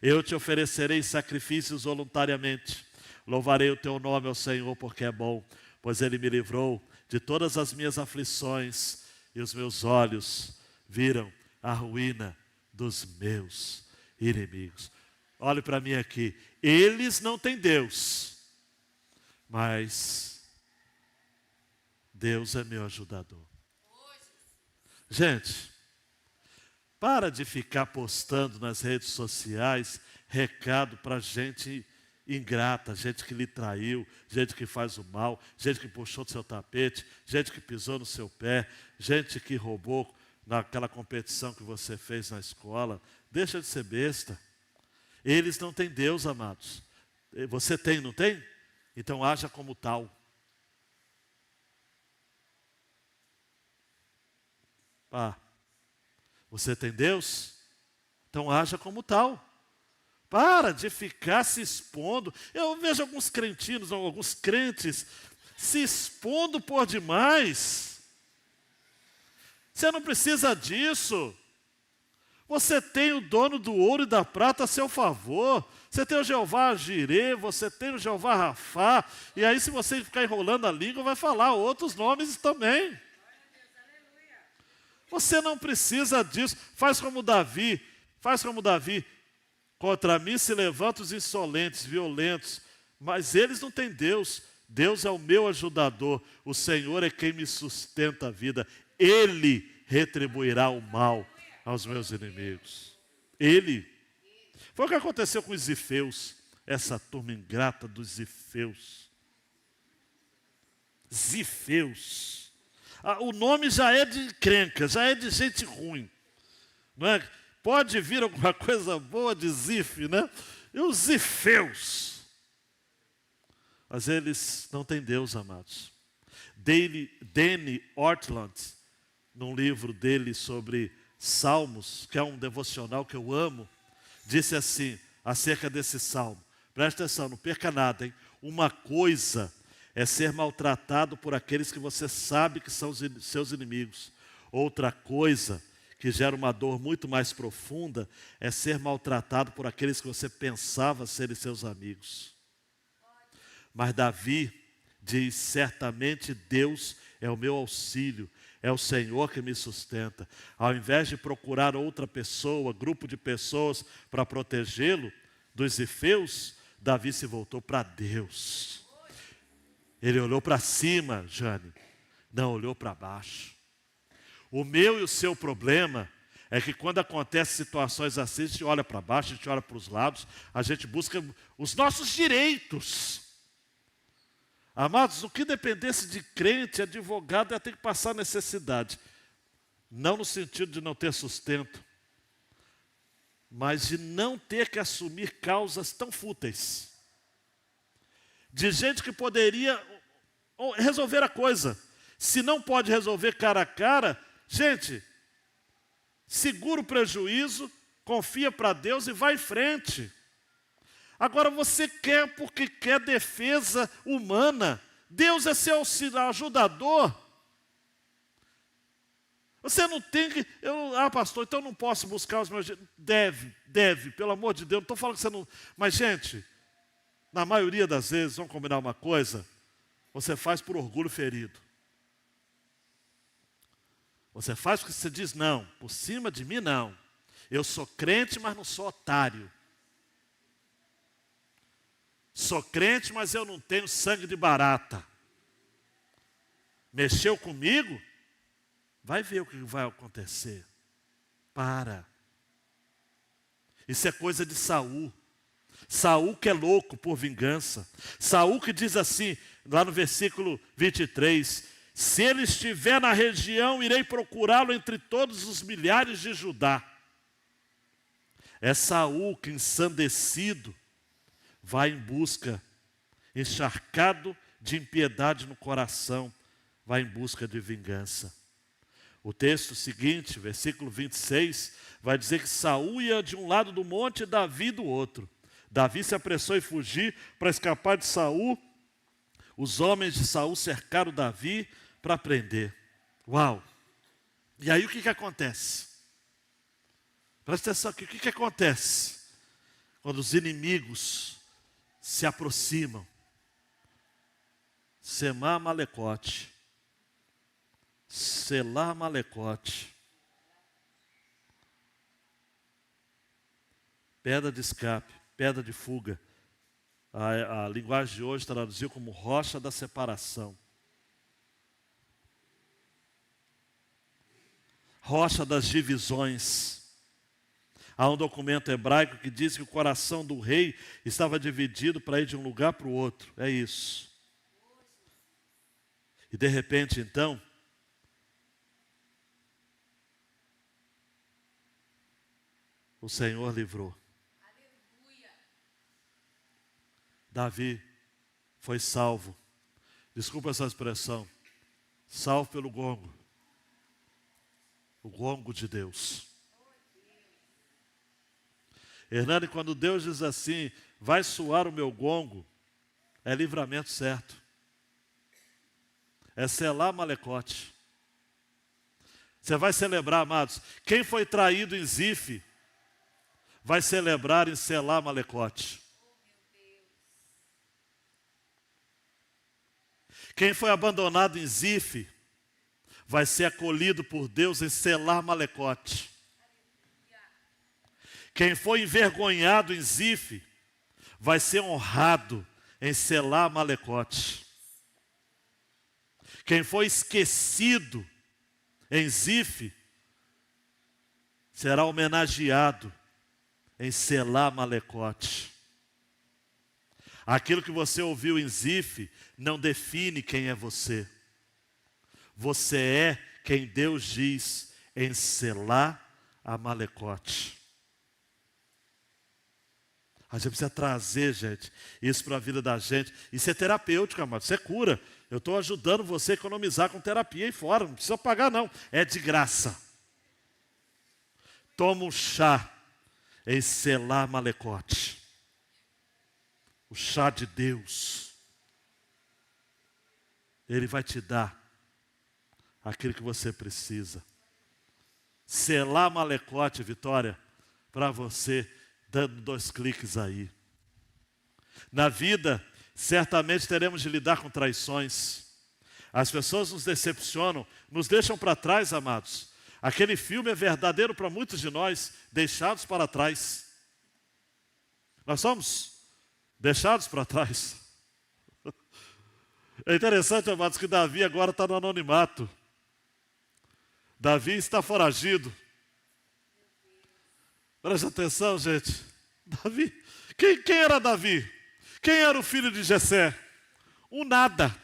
Eu te oferecerei sacrifícios voluntariamente. Louvarei o teu nome ao Senhor, porque é bom, pois ele me livrou de todas as minhas aflições, e os meus olhos viram a ruína dos meus inimigos. Olhe para mim aqui. Eles não têm Deus, mas Deus é meu ajudador. Gente, para de ficar postando nas redes sociais recado para gente ingrata, gente que lhe traiu, gente que faz o mal, gente que puxou do seu tapete, gente que pisou no seu pé, gente que roubou naquela competição que você fez na escola. Deixa de ser besta. Eles não têm Deus, amados. Você tem, não tem? Então haja como tal. Você tem Deus? Então haja como tal. Para de ficar se expondo. Eu vejo alguns crentinos, alguns crentes se expondo por demais. Você não precisa disso. Você tem o dono do ouro e da prata a seu favor. Você tem o Jeová Jirê, você tem o Jeová Rafá. E aí, se você ficar enrolando a língua, vai falar outros nomes também. Você não precisa disso. Faz como Davi. Contra mim se levantam os insolentes, violentos. Mas eles não têm Deus. Deus é o meu ajudador. O Senhor é quem me sustenta a vida. Ele retribuirá o mal aos meus inimigos. Ele. Foi o que aconteceu com os zifeus. Essa turma ingrata dos zifeus. Zifeus. O nome já é de crenca, já é de gente ruim. Não é? Pode vir alguma coisa boa de Zif, né? E os zifeus. Mas eles não têm Deus, amados. Danny Ortland, num livro dele sobre Salmos, que é um devocional que eu amo, disse assim, acerca desse salmo. Presta atenção, não perca nada, hein? Uma coisa é ser maltratado por aqueles que você sabe que são os seus inimigos. Outra coisa, que gera uma dor muito mais profunda, é ser maltratado por aqueles que você pensava serem seus amigos. Mas Davi diz, certamente Deus é o meu auxílio, é o Senhor que me sustenta. Ao invés de procurar outra pessoa, grupo de pessoas para protegê-lo dos zifeus, Davi se voltou para Deus. Ele olhou para cima, Jane, não olhou para baixo. O meu e o seu problema é que quando acontecem situações assim, a gente olha para baixo, a gente olha para os lados, a gente busca os nossos direitos. Amados, o que dependesse de crente, advogado, ia ter que passar necessidade. Não no sentido de não ter sustento, mas de não ter que assumir causas tão fúteis. De gente que poderia resolver a coisa. Se não pode resolver cara a cara, gente, segura o prejuízo, confia para Deus e vai em frente. Agora você quer porque quer defesa humana. Deus é seu ajudador. Você não tem que... pastor, então eu não posso buscar os meus... Deve, pelo amor de Deus. Não estou falando que você não... Mas, gente, Na maioria das vezes, vamos combinar uma coisa, você faz por orgulho ferido. Você faz porque você diz, não, por cima de mim não. Eu sou crente, mas não sou otário. Sou crente, mas eu não tenho sangue de barata. Mexeu comigo? Vai ver o que vai acontecer. Para. Isso é coisa de Saul. Saul que é louco por vingança. Saul que diz assim, lá no versículo 23, se ele estiver na região, irei procurá-lo entre todos os milhares de Judá. É Saul que, ensandecido, vai em busca, encharcado de impiedade no coração, vai em busca de vingança. O texto seguinte, versículo 26, vai dizer que Saul ia de um lado do monte e Davi do outro. Davi se apressou em fugir para escapar de Saul. Os homens de Saul cercaram Davi para prender. Uau! E aí o que acontece? Presta atenção aqui, o que acontece? Quando os inimigos se aproximam. Semá Malecote. Selá Malecote. Pedra de escape, pedra de fuga. A linguagem de hoje traduziu como rocha da separação. Rocha das divisões. Há um documento hebraico que diz que o coração do rei estava dividido para ir de um lugar para o outro. É isso. E de repente, então, o Senhor livrou. Aleluia. Davi foi salvo. Desculpa essa expressão. Salvo pelo gongo. O gongo de Deus. Hernani, quando Deus diz assim, vai soar o meu gongo, é livramento certo. É selar Malecote. Você vai celebrar, amados. Quem foi traído em Zife, vai celebrar em selar Malecote. Quem foi abandonado em Zife, vai ser acolhido por Deus em selar Malecote. Quem foi envergonhado em Zife, vai ser honrado em selar Malecote. Quem foi esquecido em Zife, será homenageado em selar Malecote. Aquilo que você ouviu em Zife não define quem é você. Você é quem Deus diz em selar a Malecote. A gente precisa trazer, gente, isso para a vida da gente. Isso é terapêutico, amado, isso é cura. Eu estou ajudando você a economizar com terapia aí fora, não precisa pagar não, é de graça. Toma um chá em selar Malecote. O chá de Deus. Ele vai te dar aquilo que você precisa. Selar Malecote, Vitória, para você, dando 2 cliques aí. Na vida, certamente teremos de lidar com traições. As pessoas nos decepcionam, nos deixam para trás, amados. Aquele filme é verdadeiro para muitos de nós, deixados para trás. Nós somos deixados para trás. É interessante, amados, que Davi agora está no anonimato. Davi está foragido. Presta atenção, gente. Davi. Quem era Davi? Quem era o filho de Jessé? Um nada.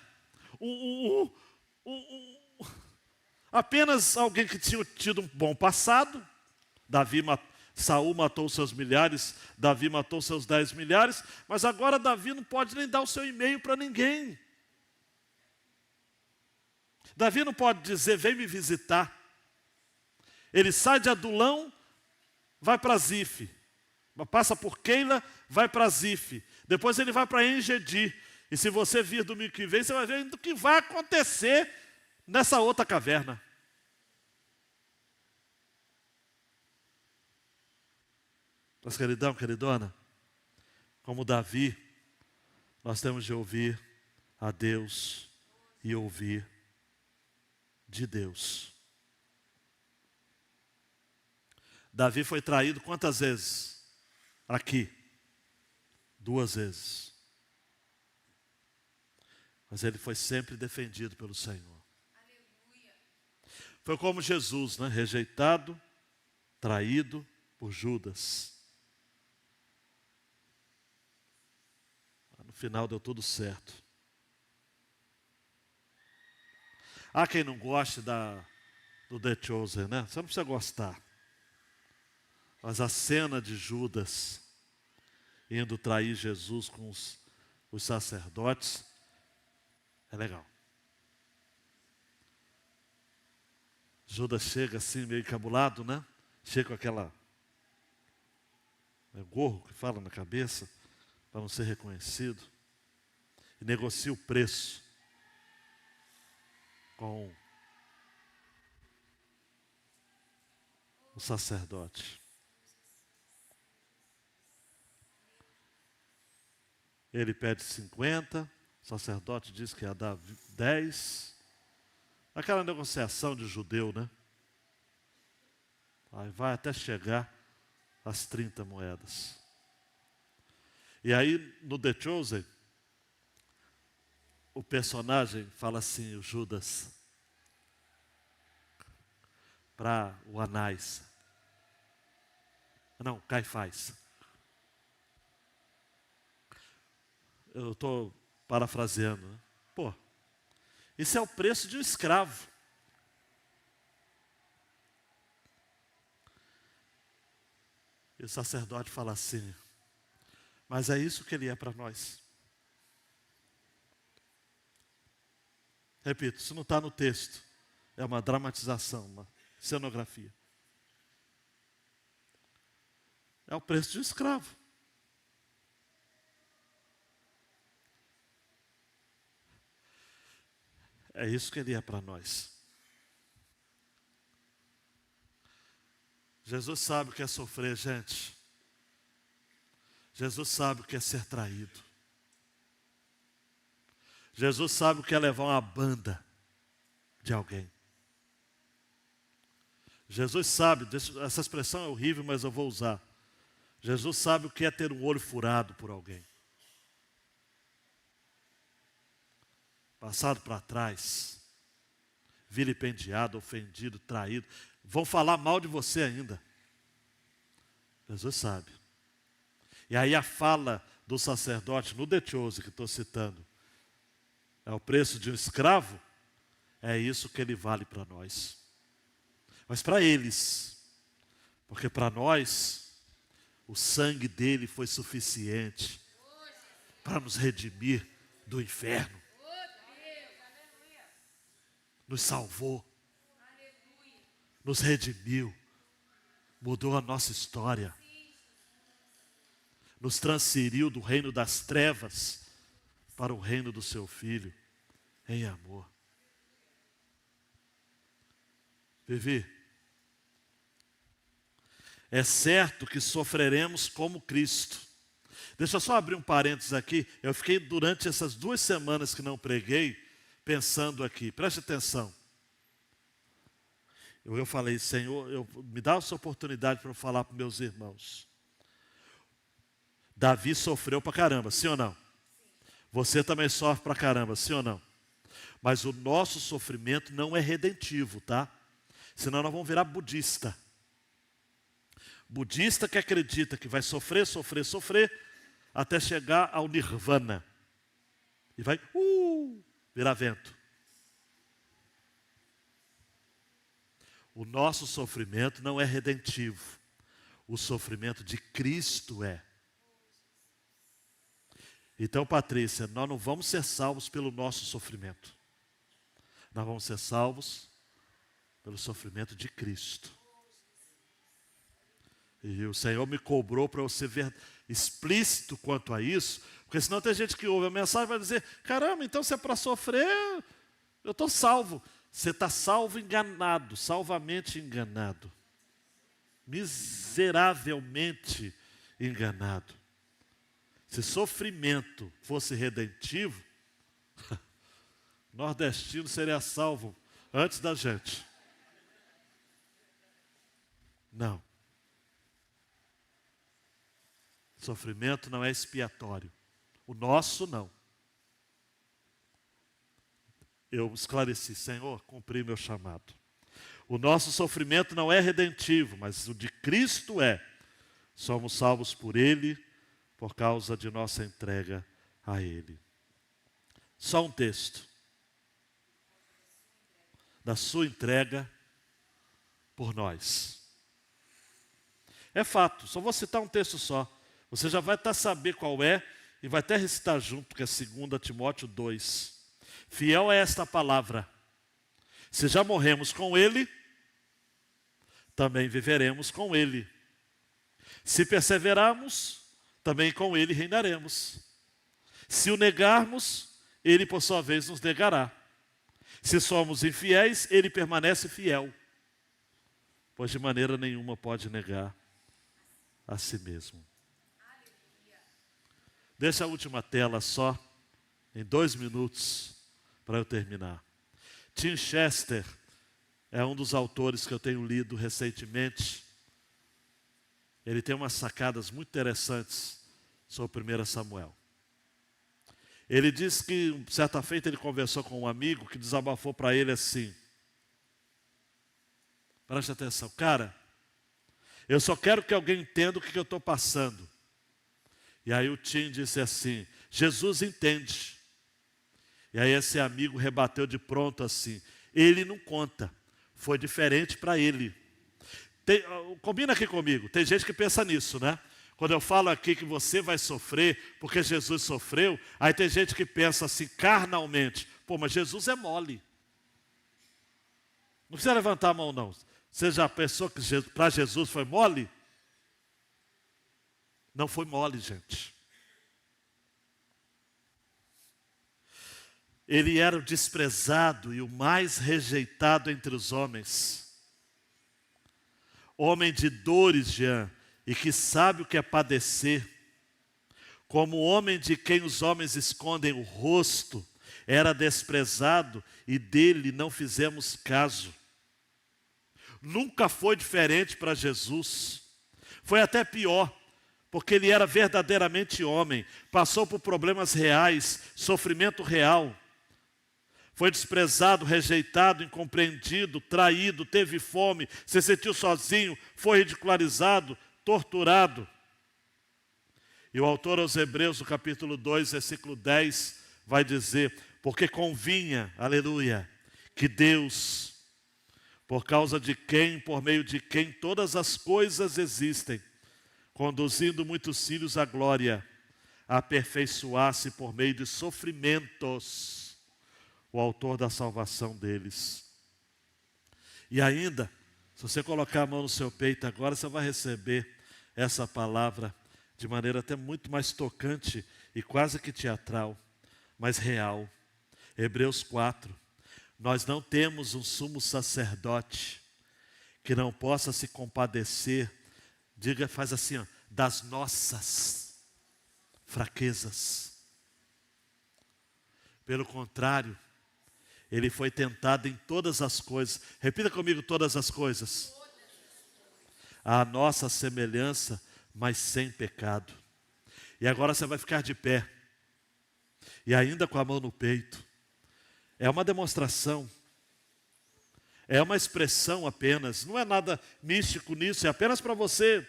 Apenas alguém que tinha tido um bom passado. Saul matou seus milhares, Davi matou seus 10 milhares, mas agora Davi não pode nem dar o seu e-mail para ninguém. Davi não pode dizer, vem me visitar. Ele sai de Adulão, vai para Zife. Passa por Keila, vai para Zife. Depois ele vai para Engedi. E se você vir domingo que vem, você vai ver o que vai acontecer nessa outra caverna. Mas queridão, queridona, como Davi, Nós temos de ouvir a Deus e ouvir de Deus. Davi foi traído quantas vezes? Aqui. 2 vezes. Mas ele foi sempre defendido pelo Senhor. Foi como Jesus, né? Rejeitado, traído por Judas. No final deu tudo certo. Há quem não goste do The Chosen, né? Você não precisa gostar. Mas a cena de Judas indo trair Jesus com os sacerdotes é legal. Judas chega assim, meio encabulado, né? Chega com aquela gorro que fala na cabeça, para não ser reconhecido. E negocia o preço com o sacerdote. Ele pede 50, o sacerdote diz que ia dar 10. Aquela negociação de judeu, né? Aí vai até chegar às 30 moedas. E aí, no The Chosen, o personagem fala assim, o Judas, para o Anás. Não, Caifás. Eu estou parafraseando, né? Pô, isso é o preço de um escravo. E o sacerdote fala assim, mas é isso que ele é para nós. Repito, isso não está no texto. É uma dramatização, uma cenografia. É o preço de um escravo. É isso que ele é para nós. Jesus sabe o que é sofrer, gente. Jesus sabe o que é ser traído. Jesus sabe o que é levar uma banda de alguém. Jesus sabe, essa expressão é horrível, mas eu vou usar. Jesus sabe o que é ter um olho furado por alguém. Passado para trás, vilipendiado, ofendido, traído. Vão falar mal de você ainda. Jesus sabe. E aí a fala do sacerdote no The Chosen, que estou citando, é o preço de um escravo, é isso que ele vale para nós. Mas para eles, porque para nós, o sangue dele foi suficiente para nos redimir do inferno. Nos salvou, nos redimiu, mudou a nossa história, nos transferiu do reino das trevas para o reino do seu Filho, em amor. Vivi, é certo que sofreremos como Cristo. Deixa eu só abrir um parênteses aqui. Eu fiquei durante essas 2 semanas que não preguei, pensando aqui, preste atenção. Eu falei, Senhor, me dá essa oportunidade para eu falar para meus irmãos. Davi sofreu para caramba, sim ou não? Você também sofre para caramba, sim ou não? Mas o nosso sofrimento não é redentivo, tá? Senão nós vamos virar budista. Budista que acredita que vai sofrer, sofrer, sofrer, até chegar ao nirvana. E vai, virar vento. O nosso sofrimento não é redentivo. O sofrimento de Cristo é. Então, Patrícia, nós não vamos ser salvos pelo nosso sofrimento. Nós vamos ser salvos pelo sofrimento de Cristo. E o Senhor me cobrou para eu ser explícito quanto a isso, porque senão tem gente que ouve a mensagem e vai dizer, caramba, então se é para sofrer, eu estou salvo. Você está salvo enganado, salvamente enganado. Miseravelmente enganado. Se sofrimento fosse redentivo, nordestino seria salvo antes da gente. Não. Sofrimento não é expiatório. O nosso não. Eu esclareci, Senhor, cumpri meu chamado. O nosso sofrimento não é redentivo, mas o de Cristo é. Somos salvos por Ele, por causa de nossa entrega a Ele. Só um texto. Da sua entrega por nós. É fato, só vou citar um texto só. Você já vai até saber qual é e vai até recitar junto, que é 2 Timóteo 2. Fiel é esta palavra. Se já morremos com Ele, também viveremos com Ele. Se perseverarmos, também com Ele reinaremos. Se o negarmos, Ele por sua vez nos negará. Se somos infiéis, Ele permanece fiel, pois de maneira nenhuma pode negar a si mesmo. Deixa a última tela só, em 2 minutos, para eu terminar. Tim Chester é um dos autores que eu tenho lido recentemente. Ele tem umas sacadas muito interessantes sobre 1 Samuel. Ele diz que, certa feita, ele conversou com um amigo que desabafou para ele assim. Preste atenção, cara, eu só quero que alguém entenda o que eu estou passando. E aí o Tim disse assim, Jesus entende. E aí esse amigo rebateu de pronto assim, ele não conta, foi diferente para ele. Combina aqui comigo, tem gente que pensa nisso, né? Quando eu falo aqui que você vai sofrer porque Jesus sofreu, aí tem gente que pensa assim carnalmente, pô, mas Jesus é mole. Não precisa levantar a mão não. Você já pensou que para Jesus foi mole? Não foi mole, gente. Ele era o desprezado e o mais rejeitado entre os homens. Homem de dores, Jean, e que sabe o que é padecer. Como homem de quem os homens escondem o rosto, era desprezado e dele não fizemos caso. Nunca foi diferente para Jesus. Foi até pior, porque ele era verdadeiramente homem, passou por problemas reais, sofrimento real. Foi desprezado, rejeitado, incompreendido, traído, teve fome, se sentiu sozinho, foi ridicularizado, torturado. E o autor aos Hebreus, no capítulo 2, versículo 10, vai dizer, porque convinha, aleluia, que Deus, por causa de quem, por meio de quem todas as coisas existem, conduzindo muitos filhos à glória, aperfeiçoasse por meio de sofrimentos o autor da salvação deles. E ainda, se você colocar a mão no seu peito agora, você vai receber essa palavra de maneira até muito mais tocante e quase que teatral, mas real. Hebreus 4. Nós não temos um sumo sacerdote que não possa se compadecer, diga, faz assim, ó, das nossas fraquezas. Pelo contrário, ele foi tentado em todas as coisas. Repita comigo, todas as coisas. À nossa semelhança, mas sem pecado. E agora você vai ficar de pé. E ainda com a mão no peito. É uma demonstração. É uma expressão apenas. Não é nada místico nisso. É apenas para você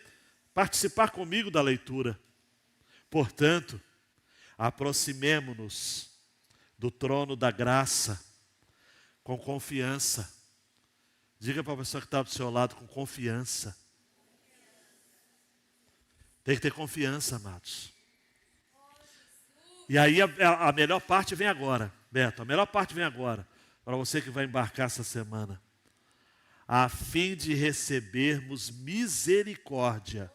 participar comigo da leitura. Portanto, aproximemo-nos do trono da graça com confiança. Diga para a pessoa que está do seu lado, com confiança. Tem que ter confiança, amados. E aí a melhor parte vem agora, Beto. A melhor parte vem agora, para você que vai embarcar essa semana. A fim de recebermos misericórdia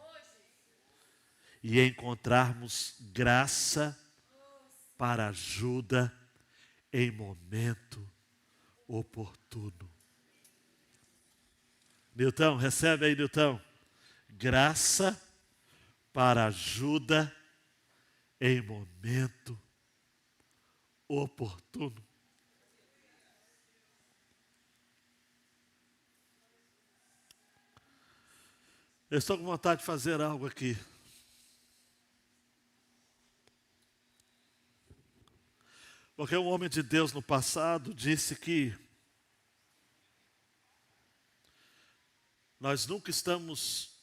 e encontrarmos graça para ajuda em momento oportuno. Nilton, recebe aí, Nilton. Graça para ajuda em momento oportuno. Eu estou com vontade de fazer algo aqui. Porque um homem de Deus no passado disse que nós nunca estamos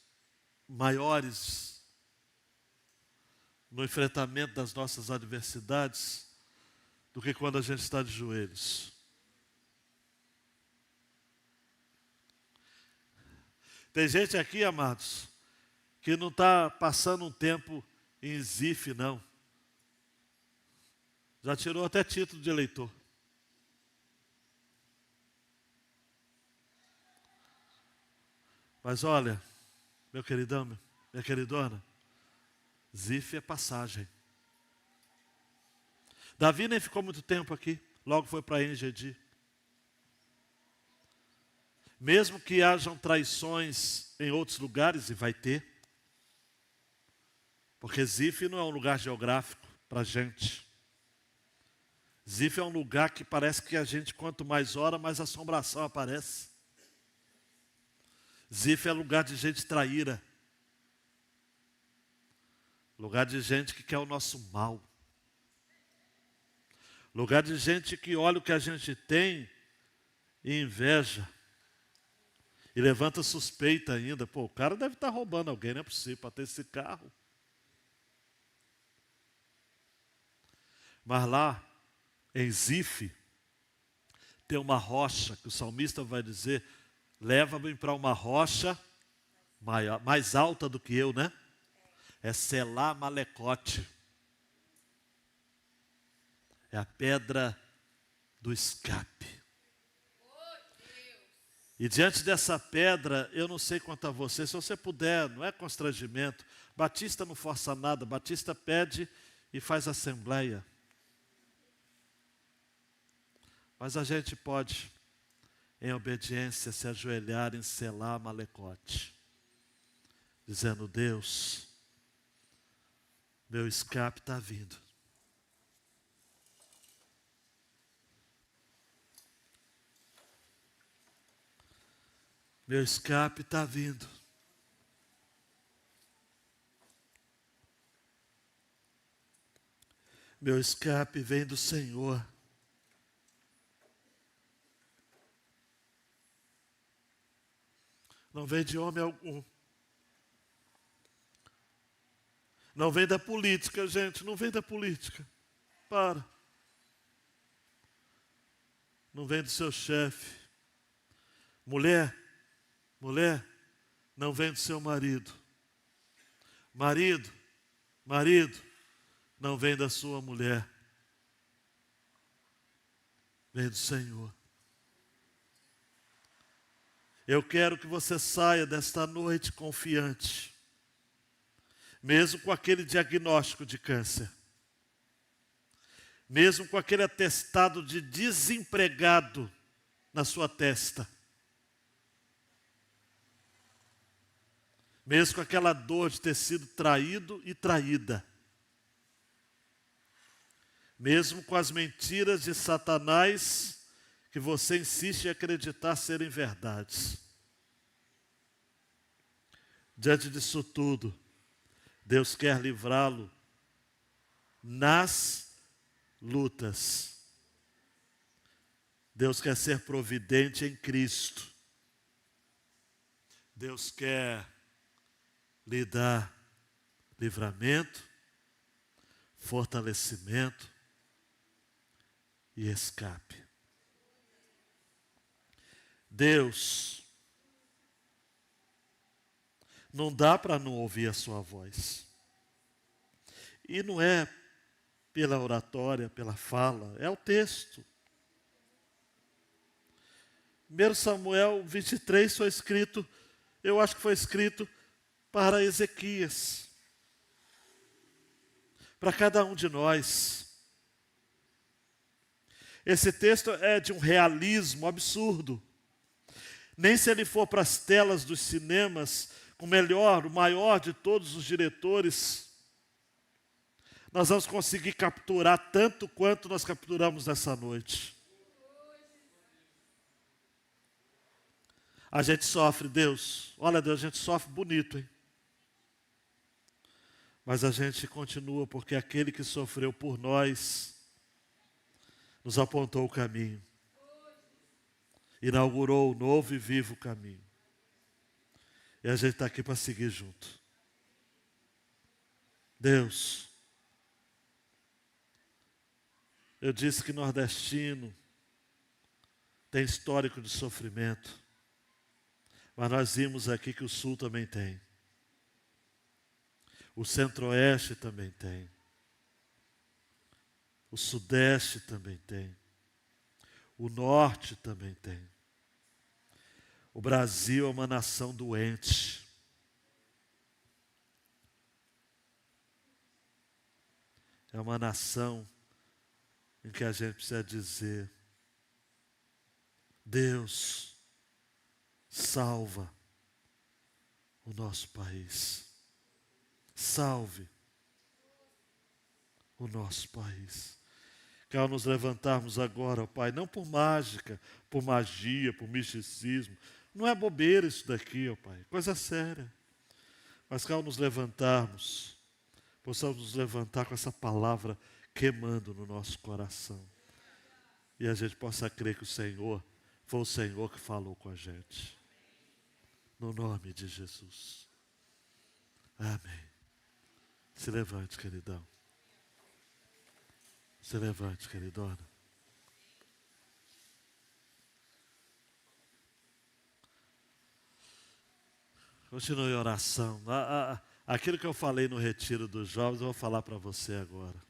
maiores no enfrentamento das nossas adversidades do que quando a gente está de joelhos. Tem gente aqui, amados, que não está passando um tempo em Zif, não. Já tirou até título de eleitor. Mas olha, meu queridão, minha queridona, Zif é passagem. Davi nem ficou muito tempo aqui, logo foi para Engedi. Mesmo que hajam traições em outros lugares, e vai ter, porque Zif não é um lugar geográfico para a gente. Zif é um lugar que parece que a gente, quanto mais ora, mais assombração aparece. Zif é lugar de gente traíra. Lugar de gente que quer o nosso mal. Lugar de gente que olha o que a gente tem e inveja. E levanta suspeita ainda. Pô, o cara deve estar roubando alguém, não é possível para ter esse carro. Mas lá, em Zif, tem uma rocha que o salmista vai dizer: leva-me para uma rocha mais alta do que eu, né? É Selá Malecote. É a pedra do escape. E diante dessa pedra, eu não sei quanto a você, se você puder, não é constrangimento. Batista não força nada, Batista pede e faz assembleia. Mas a gente pode, em obediência, se ajoelhar em Selá Malecote, dizendo: Deus, meu escape está vindo. Meu escape está vindo. Meu escape vem do Senhor. Não vem de homem algum. Não vem da política, gente. Não vem da política. Para. Não vem do seu chefe. Mulher, não vem do seu marido. Marido, não vem da sua mulher. Vem do Senhor. Eu quero que você saia desta noite confiante, mesmo com aquele diagnóstico de câncer, mesmo com aquele atestado de desempregado na sua testa, mesmo com aquela dor de ter sido traído e traída, mesmo com as mentiras de Satanás que você insiste em acreditar serem verdades. Diante disso tudo, Deus quer livrá-lo nas lutas. Deus quer ser providente em Cristo. Deus quer lhe dar livramento, fortalecimento e escape. Deus, não dá para não ouvir a sua voz. E não é pela oratória, pela fala, é o texto. 1 Samuel 23 foi escrito, eu acho que foi escrito para Ezequias, para cada um de nós. Esse texto é de um realismo absurdo. Nem se ele for para as telas dos cinemas, o maior de todos os diretores, nós vamos conseguir capturar tanto quanto nós capturamos nessa noite. A gente sofre, Deus. Olha, Deus, a gente sofre bonito, hein? Mas a gente continua porque aquele que sofreu por nós nos apontou o caminho. Inaugurou o novo e vivo caminho. E a gente está aqui para seguir junto. Deus, eu disse que nordestino tem histórico de sofrimento. Mas nós vimos aqui que o sul também tem. O centro-oeste também tem. O sudeste também tem. O norte também tem. O Brasil é uma nação doente. É uma nação em que a gente precisa dizer: Deus, salva o nosso país. Salve o nosso país. Que ao nos levantarmos agora, ó Pai, não por mágica, por magia, por misticismo, não é bobeira isso daqui, ó Pai, coisa séria. Mas que ao nos levantarmos, possamos nos levantar com essa palavra queimando no nosso coração. E a gente possa crer que o Senhor foi o Senhor que falou com a gente. No nome de Jesus. Amém. Se levante, queridão. Se levante, queridona. Continue a oração. Aquilo que eu falei no retiro dos jovens, eu vou falar para você agora.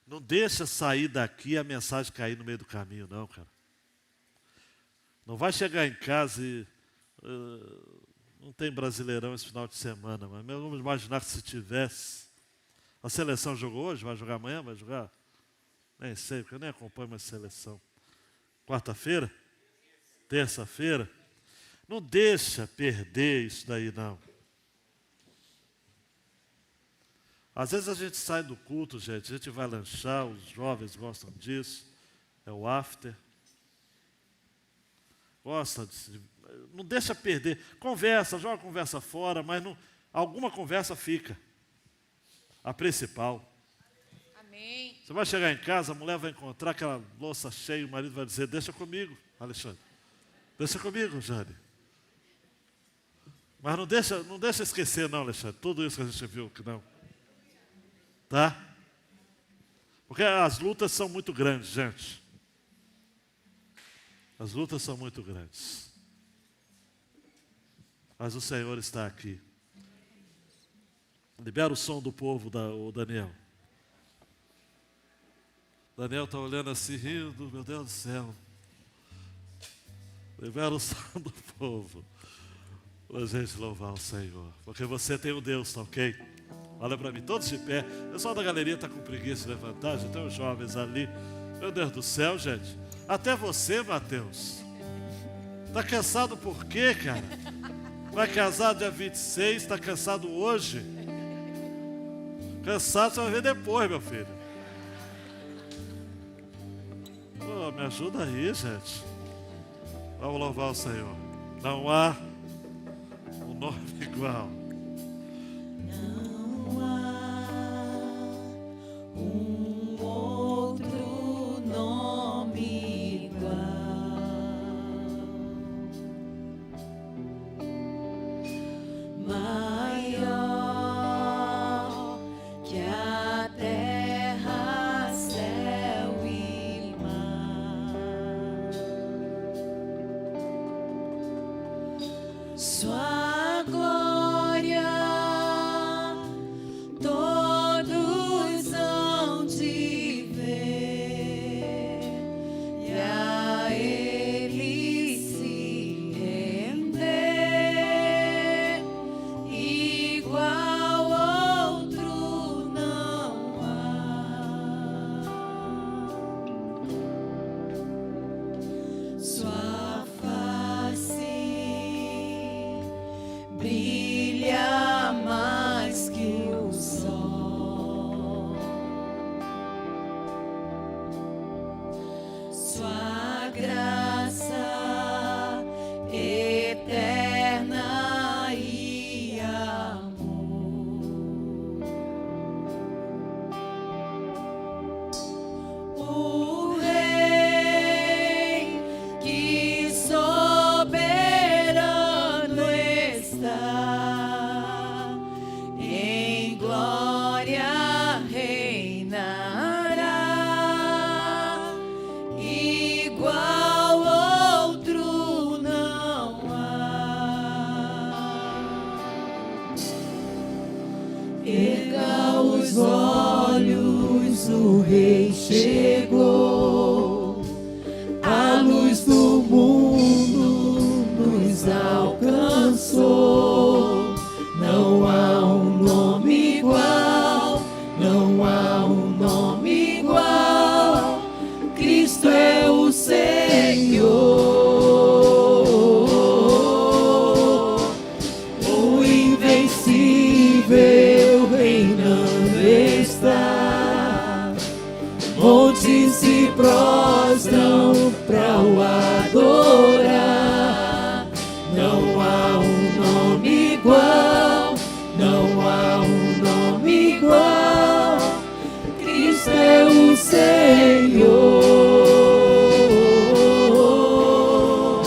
Não deixa sair daqui e a mensagem cair no meio do caminho, não, cara. Não vai chegar em casa e... não tem Brasileirão esse final de semana, mas vamos imaginar que se tivesse. A seleção jogou hoje? Vai jogar amanhã? Vai jogar? Nem sei, porque eu nem acompanho mais seleção. Quarta-feira? Terça-feira? Não deixa perder isso daí, não. Às vezes a gente sai do culto, gente, a gente vai lanchar, os jovens gostam disso, é o after. Gosta de... Não deixa perder. Conversa, joga a conversa fora, mas não, alguma conversa fica. A principal. Amém. Você vai chegar em casa, a mulher vai encontrar aquela louça cheia, o marido vai dizer: deixa comigo, Alexandre. Deixa comigo, Jane. Mas não deixa esquecer não, Alexandre, tudo isso que a gente viu que não. Tá? Porque as lutas são muito grandes, gente. As lutas são muito grandes. Mas o Senhor está aqui. Libera o som do povo, o Daniel. Daniel está olhando assim, rindo, meu Deus do céu. Libera o som do povo. Para a gente louvar o Senhor. Porque você tem um Deus, tá ok? Olha para mim, todos de pé. O pessoal da galeria está com preguiça de levantar, já tem os jovens ali. Meu Deus do céu, gente. Até você, Mateus. Está cansado por quê, cara? Vai casar dia 26, está cansado hoje? Cansado você vai ver depois, meu filho. Oh, me ajuda aí, gente. Vamos louvar o Senhor. Não há um nome igual. Não há um outro nome igual. Maior que a terra, céu e mar. Sua glória todos hão de ver e a Ele se render. Igual outro não há. Sua face os olhos, o Rei chegou. A luz do mundo nos alcançou. Não há um nome igual, não há um nome igual. Cristo é o Senhor, o invencível reinando está. Montes se prostram pra o adorar. Não há um nome igual, não há um nome igual. Cristo é o Senhor.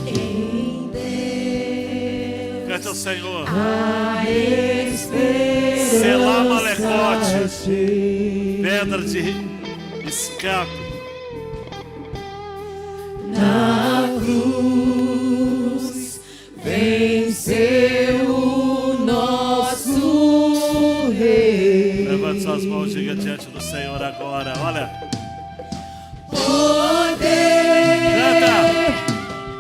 Em Deus Cante ao Senhor. a esperança Selá Malecote, achei. pedra de escape. Na cruz venceu o nosso Rei. Levante suas mãos e diga diante do Senhor agora. Olha, Poder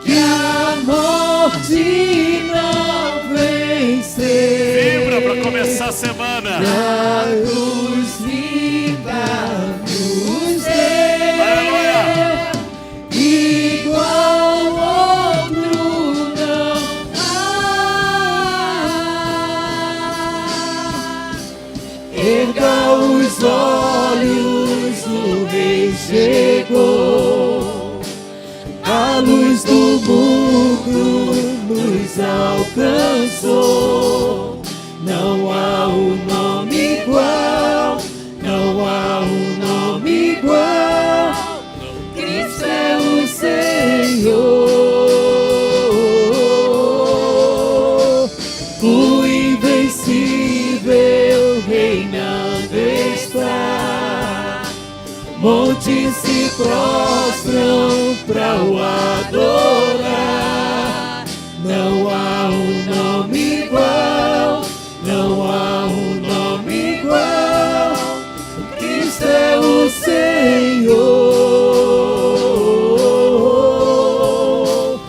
que a morte não venceu. vibra para começar a semana. Na cruz viva nos deu. Aleluia. Igual outro não há. Erga os olhos, o Rei chegou. A luz do mundo nos alcançou. Não há um nome igual, não há um nome igual. Cristo é o Senhor, o invencível reinando está. Montes se prostram pra o adorar. Não há um nome igual, não há um nome igual. Cristo é o Senhor,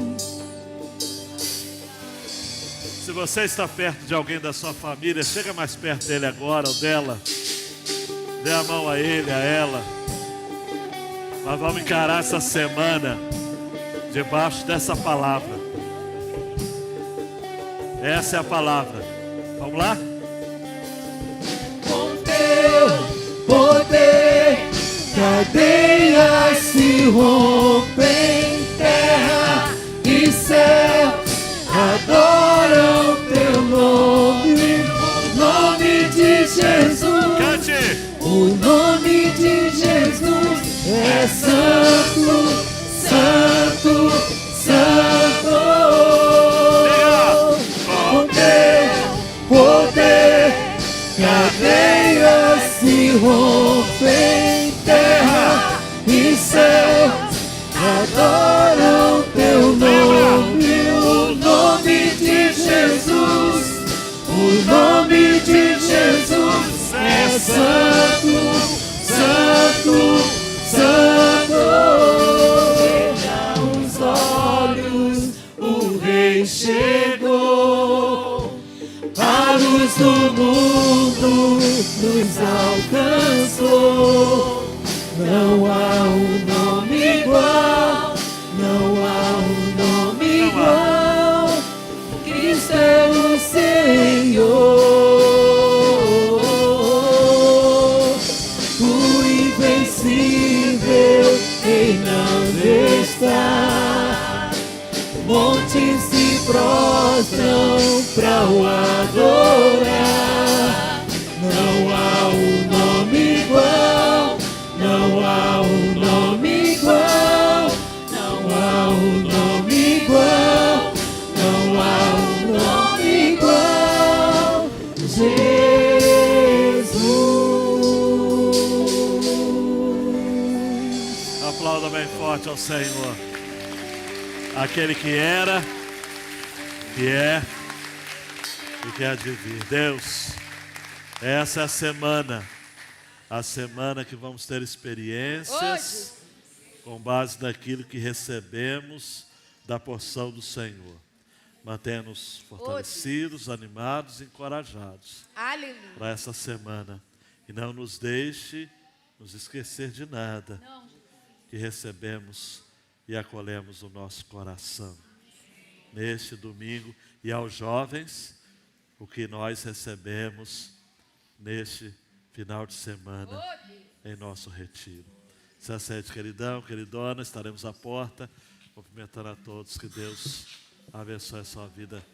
Jesus. Se você está perto de alguém da sua família, chega mais perto dele agora ou dela. Dê a mão a ele, a ela. Nós vamos encarar essa semana debaixo dessa palavra. Essa é a palavra. Vamos lá? Com teu poder, cadeias se rompem, terra e céu adoram teu nome, o nome de Jesus. Cante! O nome de Jesus é santo, santo, santo. Com teu poder, cadeias se rompem, terra e céu adoram teu nome, o nome de Jesus, o nome de Jesus é santo, santo, santo. Fecha os olhos, o Rei chegou. A luz do mundo nos alcançou. Não há um nome igual, não há um nome igual. Cristo é o Senhor, o invencível reinando está. Montes se prostram pra o adorar. Não há um nome igual, não há um nome igual, não há um nome igual, não há um nome igual. Jesus. Aplauda bem forte ao Senhor. aquele que era, que é e que há de vir. Deus, essa é a semana que vamos ter experiências com base naquilo que recebemos da porção do Senhor. Mantenha-nos fortalecidos, animados e encorajados para essa semana. E não nos deixe nos esquecer de nada que recebemos e acolhemos no nosso coração. Neste domingo, e aos jovens, o que nós recebemos neste final de semana em nosso retiro. Se acerte, queridão, queridona, estaremos à porta, cumprimentando a todos, que Deus abençoe a sua vida.